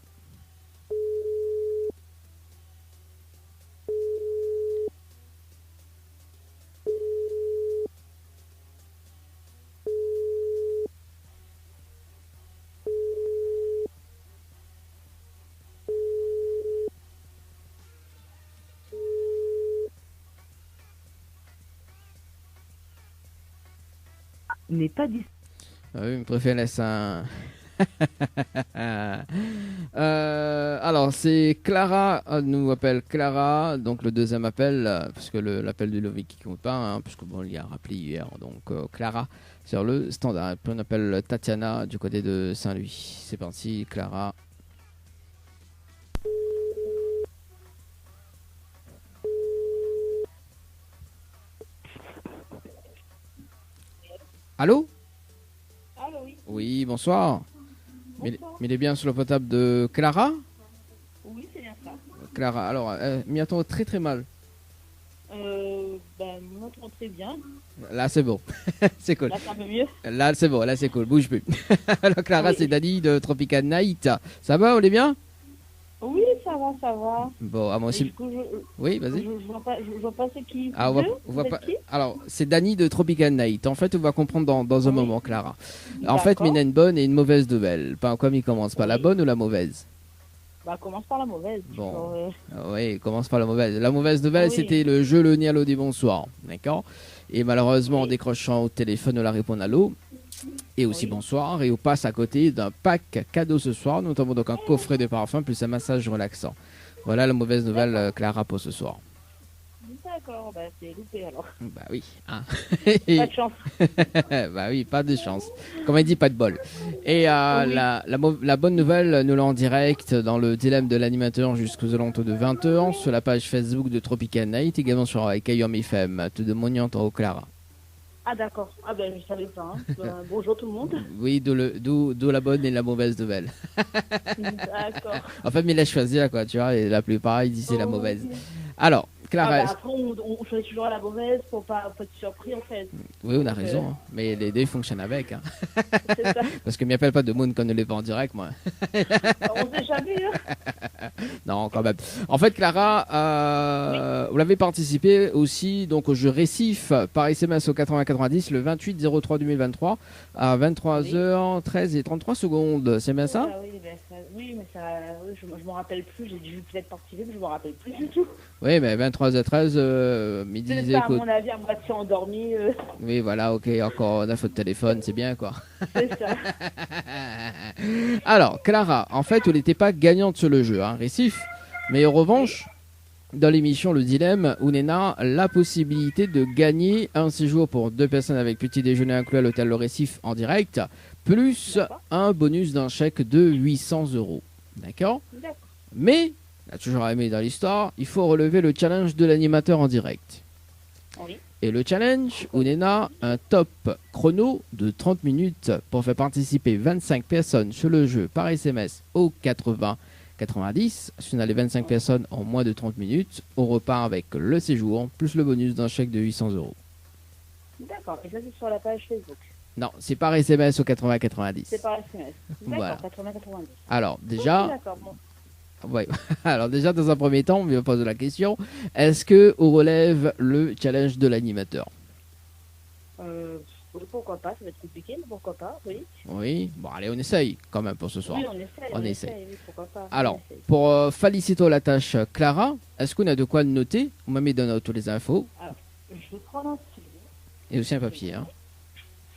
n'est pas disponible. Ah oui, je préfère laisser un. Alors, c'est Clara, nous appelle Clara, donc le deuxième appel, parce que l'appel du Lovic qui compte pas, hein, puisque bon, il y a rappelé hier, donc Clara sur le standard. Et puis on appelle Tatiana du côté de Saint-Louis. C'est parti, Clara. Allô? Allô, oui. Oui, bonsoir. Mais il est bien sur le potable de Clara? Oui, c'est bien ça. Clara, alors, m'y attend très très mal. On entend très bien. Là, c'est bon. C'est cool. Là, c'est un peu mieux. Là, c'est bon. Là, c'est cool. Bouge plus. Alors, Clara, Oui. c'est Dani de Tropical Night. Ça va, on est bien? Oui, ça va, ça va. Bon, à moi Et aussi. du coup, Oui, vas-y. je vois pas c'est qui. Ah, Vous, on va vous pas. êtes qui? Alors, c'est Dani de Tropical Night. En fait, on va comprendre dans un Oui. moment, Clara. En fait, D'accord. il y a une bonne et une mauvaise nouvelle. Pas comme il commence. Pas la Oui. bonne ou la mauvaise? Bah, commence par la mauvaise. Bon. Genre, Oui, il commence par la mauvaise. La mauvaise nouvelle, Oui. c'était le jeu Le Nialo des bonsoirs. D'accord? Et malheureusement, en Oui. décrochant au téléphone, on la répond allô. Et aussi Oui. bonsoir. Et on passe à côté d'un pack cadeau ce soir. Nous avons donc un coffret de parfum plus un massage relaxant. Voilà la mauvaise nouvelle, Clara, pour ce soir. D'accord, bah, c'est loupé alors. Bah oui. Hein. Pas de chance. Bah oui, pas de chance. Comme il dit, pas de bol. Et Oui. la bonne nouvelle, nous l'avons en direct dans le dilemme de l'animateur jusqu'aux alentours de 20h sur la page Facebook de Tropical Night, également sur Kayom FM. Tout de Mognant au Clara. Ah, d'accord. Ah, ben, je savais pas. Hein. Bonjour tout le monde. Oui, d'où la bonne et la mauvaise nouvelle. D'accord. Enfin, mais il a choisi là, quoi, tu vois, et la plupart, ils disent c'est la mauvaise. Ok. Alors, Ah, Clara, bah, après, on choisit toujours la mauvaise pour pas être surpris en fait. oui, on a raison, hein. Mais les deux fonctionnent avec. Hein. C'est ça. Parce que m'y appelle pas de Moon quand on ne l'est pas en direct, moi. On sait jamais. Hein. Non, quand même. En fait, Clara, vous l'avez participé aussi donc, au jeu Récif par SMS au 8090 le 28-03-2023 à 23h13 et 33 secondes. C'est bien ça? Ah, oui, mais ça, oui, je me rappelle plus. J'ai dû peut-être participer, mais je me rappelle plus du tout. Oui, mais 23h13, midi, C'est ça, à écoute. mon avis, à moitié endormi. Oui, voilà, ok, encore on a faute de téléphone, c'est bien quoi. C'est ça. Alors, Clara, en fait, elle n'était pas gagnante sur le jeu, hein, Récif. Mais en revanche, dans l'émission Le Dilemme, on a la possibilité de gagner un séjour pour 2 personnes avec petit déjeuner inclus à l'hôtel Le Récif en direct, plus D'accord. un bonus d'un chèque de 800 €. D'accord? D'accord. Mais, là, toujours aimé dans l'histoire, il faut relever le challenge de l'animateur en direct. Oui. Et le challenge, on a un top chrono de 30 minutes pour faire participer 25 personnes sur le jeu par SMS au 80-90. Si on a les 25 personnes en moins de 30 minutes, on repart avec le séjour plus le bonus d'un chèque de 800 €. D'accord. Et ça, c'est sur la page Facebook. Non, c'est par SMS au 80-90. C'est par SMS. D'accord, Voilà. 80-90. Alors déjà, Ok, d'accord, bon. ouais. Alors déjà dans un premier temps, on va poser la question, est-ce que on relève le challenge de l'animateur? Oui, pourquoi pas, ça va être compliqué, mais pourquoi pas, oui. Oui, bon allez, on essaye quand même pour ce soir. Oui, on essaie. On essaie. Oui, pourquoi pas. Alors, on essaie. pour féliciter la tâche Clara, est-ce qu'on a de quoi noter? On m'a mis dans toutes les infos Je vais prendre un stylo. et aussi un papier. Hein.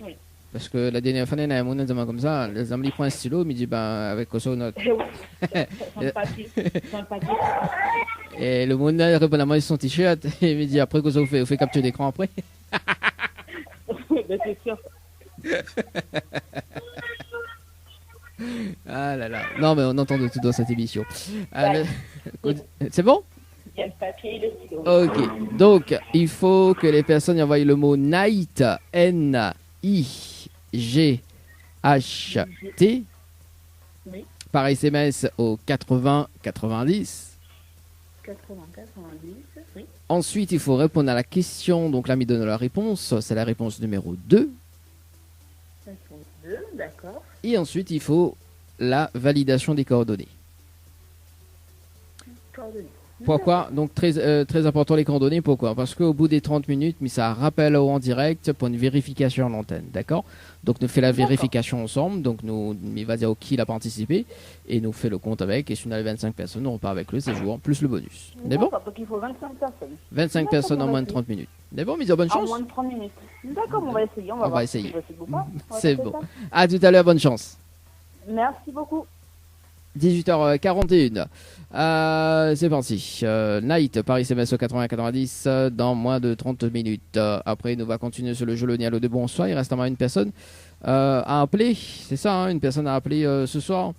Oui. Parce que la dernière fois, il y a un moment comme ça, les amis prennent un stylo, il me dit ben, avec quoi ça on note. Sans le papier. Sans le papier. Et le monde répond à moi, son t-shirt, et il me dit après quoi ça vous fait capture d'écran après. Ben, c'est sûr. Ah là là. Non, mais on entend de tout dans cette émission. C'est bon? Il y a le papier et le stylo. Ok. Donc, il faut que les personnes envoient le mot night, N-I-G-H-T, Oui. par SMS au 80-90. 80-90, oui. Ensuite, il faut répondre à la question. Donc là, il donne la réponse. C'est la réponse numéro 2. 52, d'accord. Et ensuite, il faut la validation des coordonnées. Coordonnées. Pourquoi? Donc très important les coordonnées, pourquoi? Parce qu'au bout des 30 minutes, mais ça rappelle en direct pour une vérification en antenne, d'accord? Donc nous fait la vérification ensemble, donc il va dire qui a participé, et nous fait le compte avec, et si on a les 25 personnes, on repart avec le séjour, plus le bonus. D'accord? Donc il faut 25 personnes. 25 personnes en moins de 30 minutes. D'accord, mais bonne En chance. moins de 30 minutes. D'accord, on va essayer. On va voir essayer. si c'est possible ou pas. On va C'est tenter bon. ça. À tout à l'heure, bonne chance. Merci beaucoup. 18h41. C'est parti. Night, Paris CMS au 80-90 dans moins de 30 minutes. Après, nous va continuer sur le jeu Le Nialo de bonsoir. Il reste encore une personne à appeler. C'est ça, hein, une personne à appeler ce soir.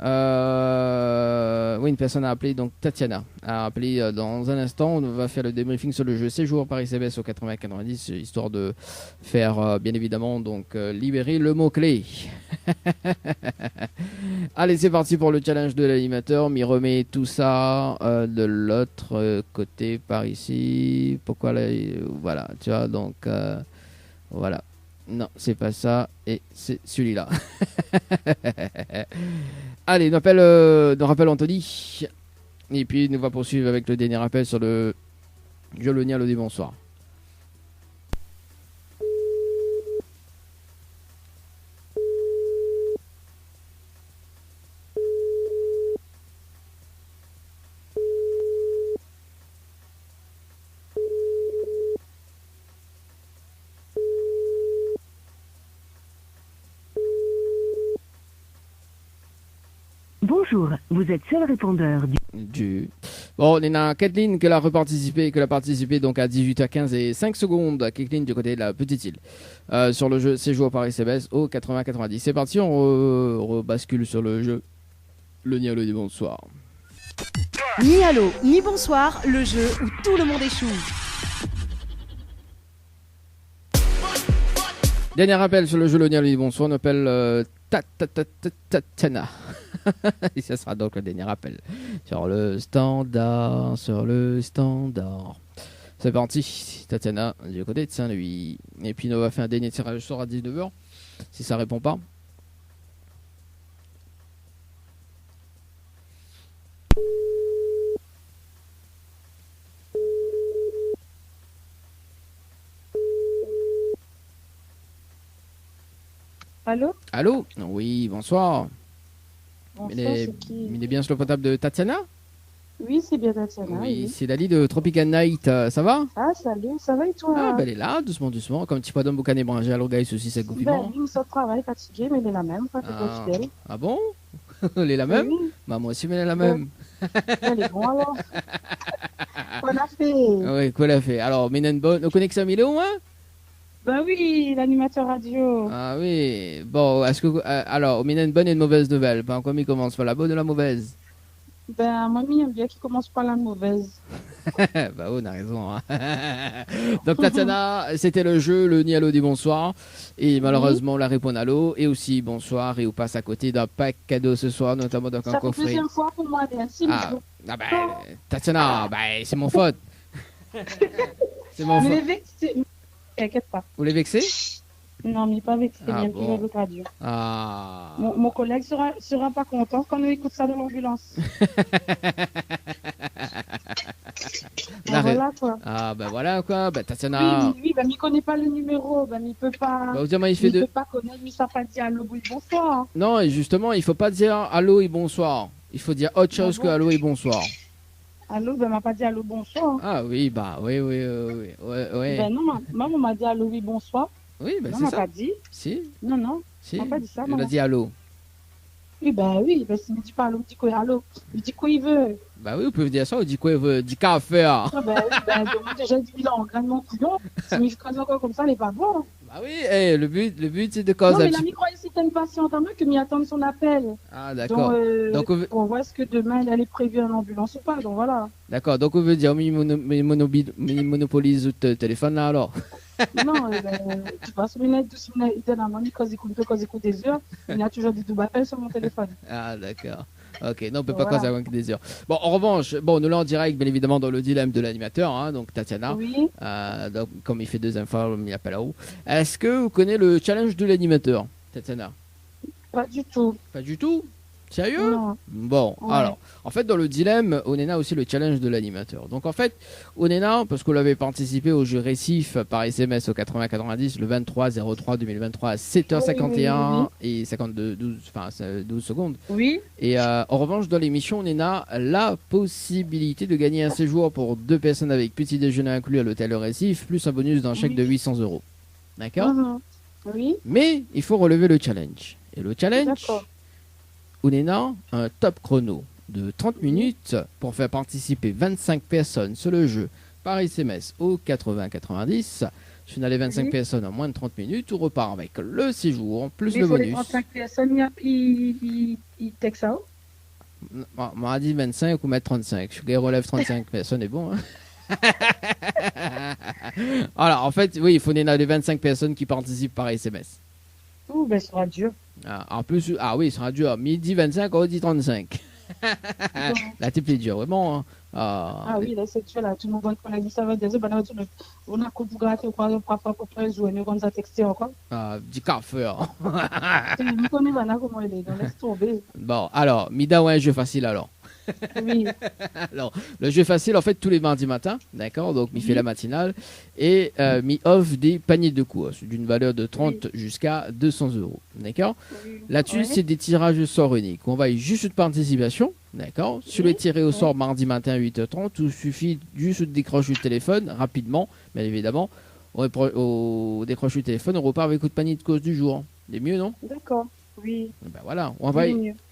Oui, une personne a appelé, donc Tatiana a appelé dans un instant. On va faire le débriefing sur le jeu Séjour Paris CBS au 80-90, histoire de faire bien évidemment donc libérer le mot-clé. Allez, c'est parti pour le challenge de l'animateur. M'y remet tout ça de l'autre côté par ici. Pourquoi là, voilà, tu vois, donc voilà. Non, c'est pas ça, et c'est celui-là. Allez, nous rappelle Anthony. Et puis, nous va poursuivre avec le dernier appel sur le jeu Le Nialo du bonsoir. Bonjour, vous êtes seul répondeur Bon, on a Kathleen qui a participé donc à 18h15 et 5 secondes. Kathleen du côté de la petite île. Sur le jeu Séjour Paris CBS au 80-90. C'est parti, on rebascule sur le jeu Le Nialo du bonsoir. Ni allô, ni bonsoir, le jeu où tout le monde échoue. Dernier appel sur le jeu Le Nialo du bonsoir. On appelle Tatiana. Et ce sera donc le dernier appel sur le standard. C'est parti, Tatiana du côté de Saint-Louis. Et puis on va faire un dernier tirage au sort à 19h si ça répond pas. Allô? Allô? Oui, bonsoir. Bonsoir, Il est bien sur le portable de Tatiana? Oui, c'est bien Tatiana. Oui, c'est Dali de Tropical Night. Ça va? Ah, salut, ça va et toi? Ah, elle est là, doucement, comme un petit peu d'homme boucané branché. Alors, gars, ceci, c'est confinement. Ben, oui, ça travaille, fatigué, mais elle est la même. Pas fidèle. Ah bon? Elle est la même? Oui. Bah, moi aussi, mais elle est la même. Elle est bon alors. Qu'on a fait? Oui, qu'on a fait. Alors, Minenbon, on connaît que ça, Mille au moins? Ben oui, l'animateur radio. Ah oui. Bon, est-ce que. Alors, Minenbon est une mauvaise nouvelle. Pas encore, il commence par la bonne ou la mauvaise? Ben, mamie aime bien qu'il commence par la mauvaise. Bah, on a raison. Hein. Donc, Tatiana, c'était le jeu, le Nialo du bonsoir. Et malheureusement, la réponse à l'eau. Et aussi, bonsoir. Et on passe à côté d'un pack cadeau ce soir, notamment d'un coffret. C'est la deuxième fois pour moi, merci. Ah bah, Tatiana, bah, c'est mon faute. C'est mon faute. T'inquiète pas. Vous les vexez? Non, mais pas vexé, Ah, bien bon. plus de radio. Ah. Mon collègue sera pas content quand on écoute ça dans l'ambulance. Voilà quoi. Ah bah voilà quoi, bah Tatiana. Oui, bah, il connaît pas le numéro, bah, il peut pas. Bah, il peut pas connaître, mais ça pas dire allô, oui, bonsoir. Non, et justement, il faut pas dire allô et bonsoir. Il faut dire autre chose que allô et bonsoir. Allô, ben m'a pas dit allô, bonsoir. Ah oui, bah oui. Ben non, maman m'a dit allô, oui, bonsoir. Oui, bah non, c'est m'a ça. pas dit. Si. Non, si. m'a pas dit ça. Il a dit allô. Oui, ben s'il me dit pas allô, il dit quoi allô, il dit quoi il veut. Bah oui, vous pouvez dire ça, ou dit quoi il veut, dit qu'à faire. Ah, ben oui, ben donc, déjà dit il a en grandement couillon. S'il me fait encore comme ça, il est pas bon. Bah oui, le but c'est de causer. Non, mais l'ami croyait que c'était une patiente à moi que m'y attendre son appel. Ah d'accord. Donc on voit est-ce que demain elle est prévue en ambulance ou pas, donc voilà. D'accord, donc on veut dire, il monopolise le téléphone là alors. Non, tu passes une minute, 12 minutes, il donne à mamie quand il écoute des heures, il y a toujours des doubles appels sur mon téléphone. Ah d'accord. Ok, non, on peut pas causer avec des heures. Bon, en revanche, nous l'en direct, bien évidemment, dans le dilemme de l'animateur, hein, donc Tatiana. Oui. Donc, comme il fait deux infos, il appelle là-haut. Est-ce que vous connaissez le challenge de l'animateur, Tatiana? Pas du tout. Pas du tout? Sérieux? Non. Bon, Ouais. alors, en fait, dans le dilemme, Onena a aussi le challenge de l'animateur. Donc, en fait, Onena, parce qu'on avait participé au jeu Récif par SMS au 80-90 le 23-03-2023 à 7h51 et 12 secondes. Oui. Et en revanche, dans l'émission, Onena a la possibilité de gagner un séjour pour 2 personnes avec petit déjeuner inclus à l'hôtel Récif, plus un bonus d'un chèque de 800 €. D'accord? Oui. Mais il faut relever le challenge. Et le challenge, D'accord. Onena a un top chrono de 30 minutes pour faire participer 25 personnes sur le jeu par SMS au 80-90. Si on a les 25 personnes en moins de 30 minutes, on repart avec le séjour plus Mais le il faut les bonus. 35 personnes, il texte ça. On m'a dit 25 ou mettre 35. Je relève 35 personnes, est bon. Hein. Alors, en fait, oui, il faut les 25 personnes qui participent par SMS. Ouh, ben, ça sera dur. En plus, oui, ça sera dur. Midi 25, on dit 35. Là, t'es plus dur, vraiment. Hein. Oui, là, c'est dur, là. Tout le monde va connaître ça va dire, on a coupé gratter, quoi, pour faire jouer, nous, comme ça, texter encore. Du café. Nous connaissons comment il est, donc laisse tomber. Bon, alors, Mida, ouais, un jeu facile, alors. Oui. Alors, le jeu facile, en fait, tous les mardis matin, d'accord? Donc, il fait la matinale et il offre des paniers de courses d'une valeur de 30 jusqu'à 200 €, d'accord? Là-dessus, c'est des tirages au sort uniques. On va juste une participation, d'accord? Sur le tiré au sort mardi matin à 8h30, il suffit juste de décrocher le téléphone rapidement, bien évidemment. On décroche le téléphone, on repart avec le panier de courses du jour. C'est mieux, non? D'accord. Oui. Ben voilà, on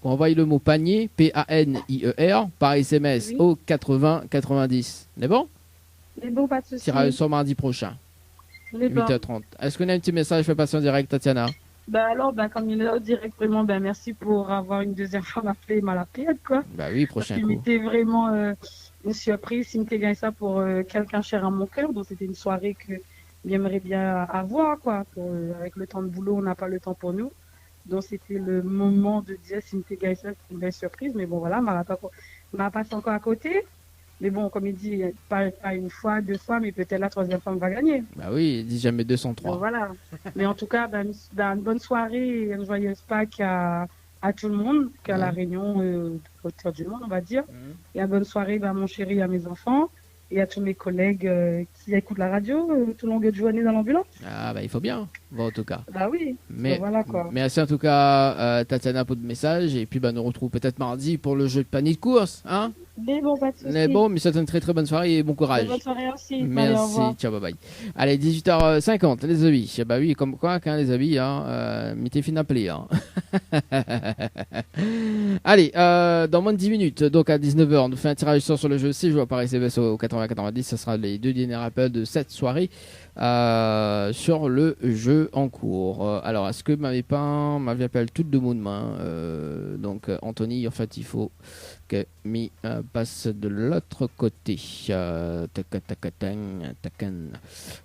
envoie le mot panier, PANIER, par SMS au 80-90. C'est bon? C'est bon, pas de soucis. Tirage au sort mardi prochain, Les bons. 8h30. Est-ce qu'on a un petit message fait passer en direct, Tatiana? Alors, comme il est direct, vraiment, merci pour avoir une deuxième fois m'appeler, m'a la période, quoi. Bah oui, prochain coup. C'était vraiment une surprise. Il me gagné ça pour quelqu'un cher à mon cœur. Donc, c'était une soirée que j'aimerais bien avoir, quoi. Avec le temps de boulot, on n'a pas le temps pour nous. Donc, c'était le moment de dire si me gagné ça, c'est une belle surprise. Mais bon, voilà, m'a passé encore à côté. Mais bon, comme il dit, pas une fois, 2 fois, mais peut-être la 3e fois, on va gagner. Bah oui, il dit jamais 203. Donc, voilà. Mais en tout cas, une bonne soirée et une joyeuse Pâques à tout le monde, qu'à la Réunion, autour du monde, on va dire. Et une bonne soirée à mon chéri, à mes enfants et à tous mes collègues qui écoutent la radio tout le long de journée dans l'ambulance. Ah bah il faut bien, bon en tout cas. Bah oui, mais voilà quoi. Merci en tout cas Tatiana pour le message et puis nous retrouve peut-être mardi pour le jeu de panier de course, hein? Mais bon, pas de soucis. Mais bon, mais c'est une très très bonne soirée et bon courage. Bonne soirée aussi. Merci, ciao, bye bye. Allez, 18h50, les amis. Bah oui, comme quoi, hein, les amis, hein, mettez fin d'appeler. Hein. Allez, dans moins de 10 minutes, donc à 19h, on nous fait un tirage sur le jeu séjour par SMS au 80-90. Ce sera les 2 derniers rappels de cette soirée sur le jeu en cours. Alors, est-ce que m'avait appelé tout de monde main donc, Anthony, en fait, il faut que mi passe de l'autre côté.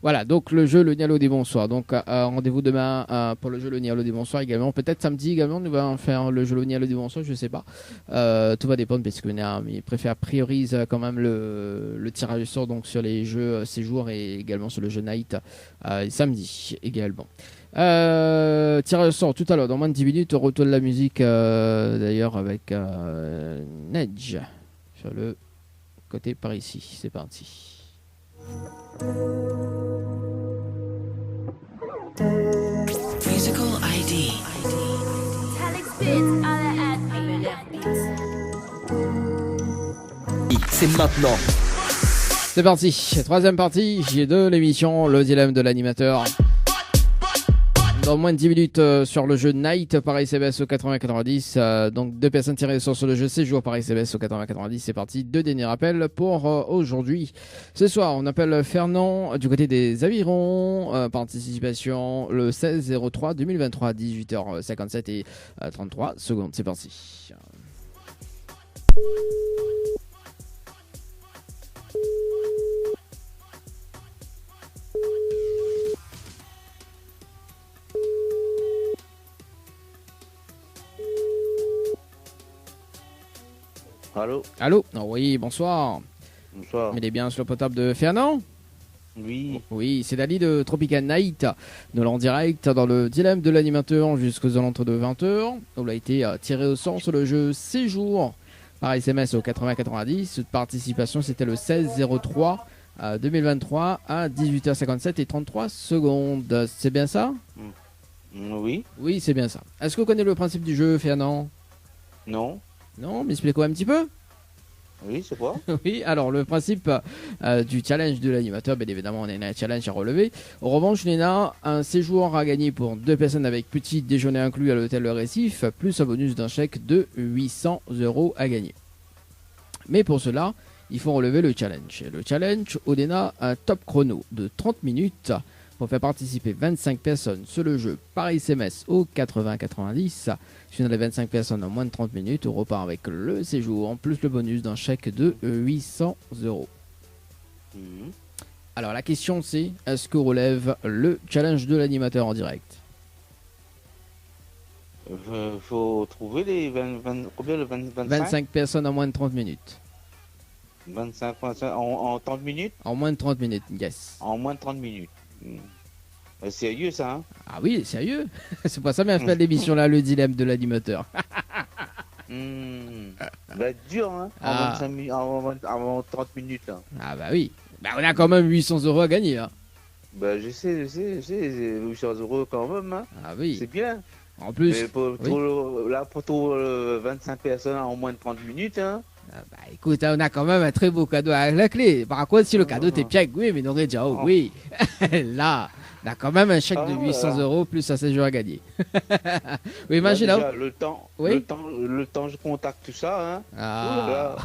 Voilà, donc le jeu Le Nialo des Bonsoirs. Donc rendez-vous demain pour le jeu Le Nialo des Bonsoirs également. Peut-être samedi également, nous allons faire le jeu Le Nialo des Bonsoirs, je sais pas. Tout va dépendre parce que il préfère priorise quand même le tirage au sort donc sur les jeux séjour et également sur le jeu night samedi également. Tirage au sort tout à l'heure dans moins de 10 minutes, retour de la musique d'ailleurs avec Nedge sur le côté par ici. C'est parti. Musical ID. C'est maintenant. C'est parti, 3e partie de l'émission Le Dilemme de l'animateur. Dans moins de 10 minutes sur le jeu Night par SMS au 80-90. Donc 2 personnes tirées sur le jeu séjour par SMS au 80-90. C'est parti, 2 derniers rappels pour aujourd'hui. Ce soir, on appelle Fernand du côté des Avirons. Participation le 16-03-2023, 18h57 et 33 secondes. C'est parti. Allô? Allô? Oh oui, bonsoir. Bonsoir. Il est bien sur le potable de Fernand? Oui. Oui, c'est Dali de Tropical Night. Nous l'en direct dans le dilemme de l'animateur jusqu'aux alentours de 20h. On a été tiré au sort sur le jeu Séjour par SMS au 8090. Cette participation, c'était le 16-03 2023 à 18h57 et 33 secondes. C'est bien ça? Oui. Oui, c'est bien ça. Est-ce que vous connaissez le principe du jeu, Fernand? Non. Non, m'expliquez un petit peu. Oui, c'est quoi? Oui, alors le principe du challenge de l'animateur, bien évidemment, on a un challenge à relever. En revanche, on a un séjour à gagner pour 2 personnes avec petit déjeuner inclus à l'hôtel Le Récif, plus un bonus d'un chèque de 800 € à gagner. Mais pour cela, il faut relever le challenge. Le challenge, on a un top chrono de 30 minutes pour faire participer 25 personnes sur le jeu par SMS au 80-90. Si on a les 25 personnes en moins de 30 minutes, on repart avec le séjour, en plus le bonus d'un chèque de 800 €. Alors la question c'est, est-ce qu'on relève le challenge de l'animateur en direct? Faut trouver les combien le 25 personnes en moins de 30 minutes. 25 en 30 minutes? En moins de 30 minutes, yes. En moins de 30 minutes. Sérieux ça, hein? Ah oui, sérieux. C'est pas ça, mais on fait l'émission là, le dilemme de l'animateur. Va être dur, hein? Ah. Avant 30 minutes, là. Ah bah oui. Bah on a quand même 800 € à gagner, hein. Bah je sais, 800 € quand même, hein? Ah oui. C'est bien. En plus, mais pour 25 personnes en moins de 30 minutes, hein? Bah écoute, on a quand même un très beau cadeau à la clé. Par contre, si le cadeau t'es piègue, oui, mais non, déjà, oui. Là, on a quand même un chèque de 800 € plus un séjour à gagner. Oui, imagine là. Le temps, je contacte tout ça, hein. Ah.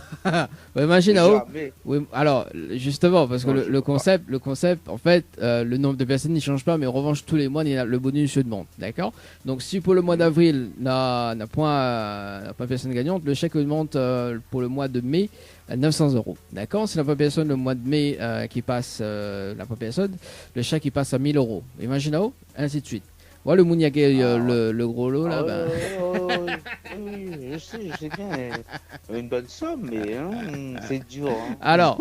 Oui, imagine là. Oui, alors, justement, parce que le concept, en fait, le nombre de personnes ne change pas, mais en revanche, tous les mois, il y a le bonus se demande. D'accord? Donc, si pour le mois d'avril, n'a point personne gagnante, le chèque augmente pour le mois de mai 900 €. D'accord? Si la première personne, le mois de mai qui passe, la première personne, le chèque il passe à 1000 €. Imaginez, ainsi de suite. Voilà le Mouniaque, le gros lot là. Oui, je sais bien. Une bonne somme, mais c'est dur. Hein. Alors,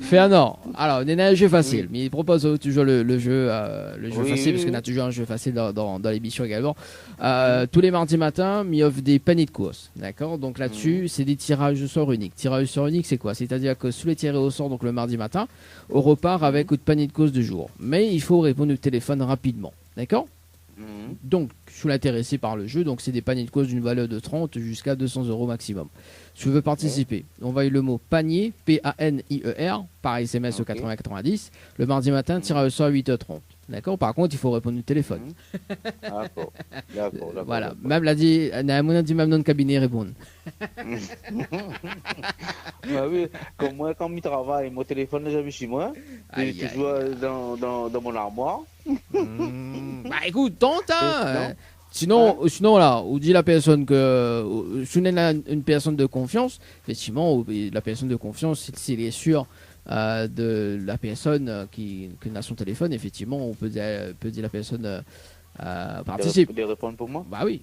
Fernand, alors, on a un jeu facile, mais il propose toujours le jeu facile, parce qu'on a toujours un jeu facile dans l'émission également. Tous les mardis matins, il offre des paniers de courses. D'accord? Donc là-dessus, c'est des tirages au sort uniques. Tirage au sort unique, c'est quoi? C'est-à-dire que sous les tirés au sort, donc le mardi matin, on repart avec une panier de courses du jour. Mais il faut répondre au téléphone rapidement. D'accord? Donc, je suis intéressé par le jeu, donc c'est des paniers de courses d'une valeur de 30 jusqu'à 200 € maximum. Si tu veux participer, envoie le mot panier, P-A-N-I-E-R, par SMS au 80-90. Le mardi matin, tirage au sort à 8h30. D'accord? Par contre, il faut répondre au téléphone. D'accord. Voilà. Même l'a dit, on a dit même dans le cabinet répondre. Bah oui, comme moi, quand je travaille, mon téléphone n'est jamais chez moi. Il est toujours dans mon armoire. Bah écoute, tente, hein. Sinon là, on dit la personne que si on est une personne de confiance, effectivement, la personne de confiance, s'il est sûr de la personne qui a son téléphone, effectivement, on peut dire la personne participe. De répondre pour moi. Bah oui.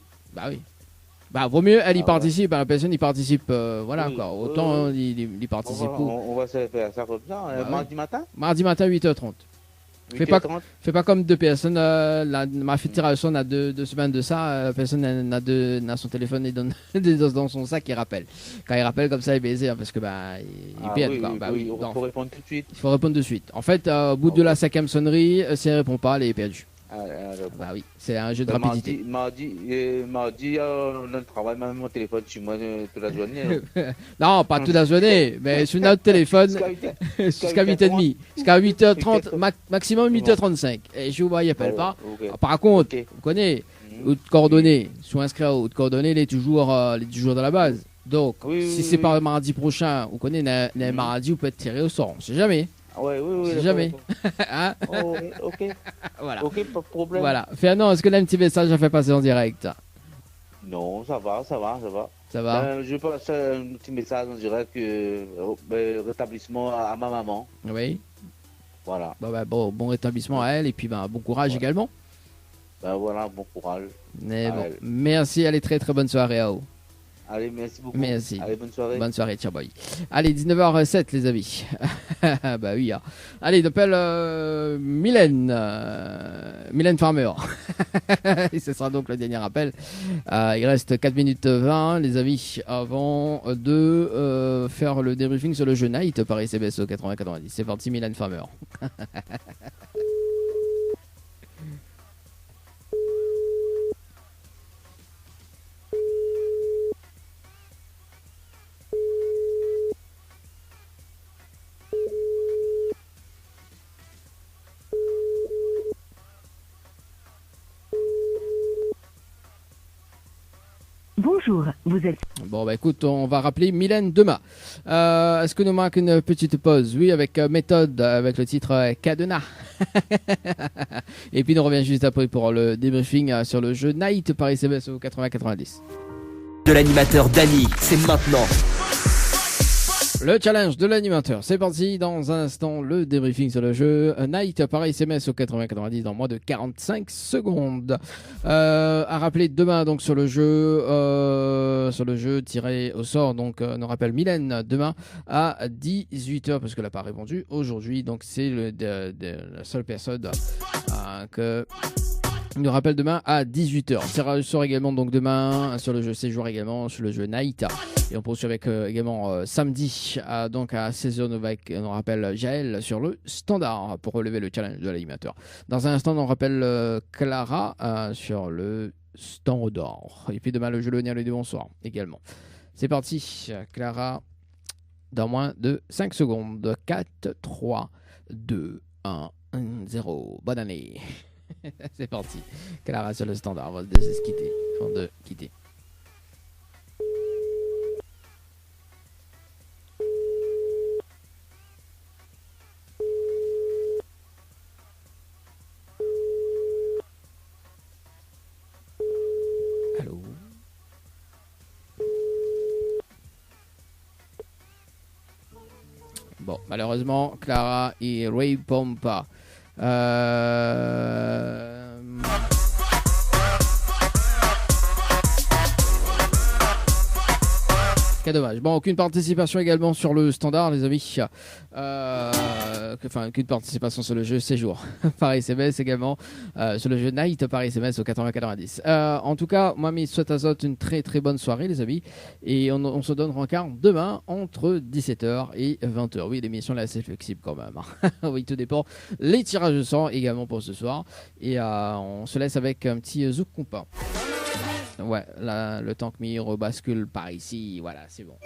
Bah vaut mieux elle y participe, la personne y participe, voilà quoi. Autant il participe. On va se faire ça comme ça, mardi matin. Mardi matin 8h30. Fais pas comme deux personnes. M'a fait tirer son à deux semaines de ça. La personne n'a son téléphone et dans son sac, il rappelle. Quand il rappelle comme ça, il baise parce que il perd. Il faut répondre tout de suite. Il faut répondre de suite. En fait, au bout de la 5e sonnerie, si elle répond pas, elle est perdue. Bah oui, c'est un jeu de rapidité. Mardi, on travaille même mon téléphone chez moi toute la journée. Non, pas toute la journée, mais sur notre téléphone jusqu'à 8h30. Jusqu'à 8h30, maximum 8h35. Et je vous vois, il appelle pas. Par contre, vous connaissez, votre coordonnée, soit inscrit à votre coordonnée, il est toujours dans la base. Donc, si c'est pas mardi prochain, vous connaissez, un mardi, vous pouvez être tiré au sort. On sait jamais. Oui. Jamais. Hein? Ok. Voilà. Ok, pas de problème. Voilà. Fernand, est-ce que là, un petit message à faire passer en direct? Non, ça va. Ça va. Je passe un petit message en direct rétablissement à ma maman. Oui. Voilà. Bon rétablissement à elle et puis bon courage également. Voilà, bon courage. Mais bon, merci, allez, très très bonne soirée à vous. Allez, merci beaucoup. Merci. Allez, bonne soirée. Bonne soirée, ciao boy. Allez, 19h07 les amis. Bah oui. Hein. Allez, il appelle Mylène Farmer. Et ce sera donc le dernier appel. Il reste 4 minutes 20 les amis avant de faire le débriefing sur le jeu Night Paris CBS au 80-90. C'est parti Mylène Farmer. Bonjour, vous êtes... Bon bah écoute, on va rappeler Mylène demain. Est-ce que nous manque une petite pause? Oui, avec méthode, avec le titre Cadenas. Et puis nous revient juste après pour le débriefing sur le jeu Night Paris CBS au 80-90. De l'animateur Dany, c'est maintenant. Le challenge de l'animateur, c'est parti. Dans un instant, le débriefing sur le jeu Night Paris SMS au 80-90 dans moins de 45 secondes. À rappeler demain donc sur le jeu tiré au sort. Donc nous rappelle Mylène demain à 18h parce qu'elle n'a pas répondu aujourd'hui. Donc c'est la seule personne que nous rappelle demain à 18h. Tirage au sort également donc demain sur le jeu séjour également sur le jeu Night. Et on poursuit avec également samedi donc à 16h on rappelle Jaël sur le standard pour relever le challenge de l'animateur. Dans un instant on rappelle Clara sur le standard. Et puis demain le jeu le du bonsoir également. C'est parti Clara dans moins de 5 secondes. 4, 3, 2, 1, 0. Bonne année. C'est parti. Clara sur le standard. On va se quitter. Avant de quitter. Allô. Bon, malheureusement, Clara ne répond pas. Quel dommage. Bon, aucune participation également sur le standard, les amis. Enfin, aucune participation sur le jeu séjour. Paris SMS également sur le jeu Night Paris SMS au 80-90. En tout cas, moi, je souhaite à vous une très très bonne soirée, les amis. Et on se donne rencard demain entre 17h et 20h. Oui, l'émission est assez flexible quand même. Oui, tout dépend. Les tirages de sang également pour ce soir. Et on se laisse avec un petit zouk compas. Ouais, là, le temps que m'y rebascule par ici, voilà, c'est bon.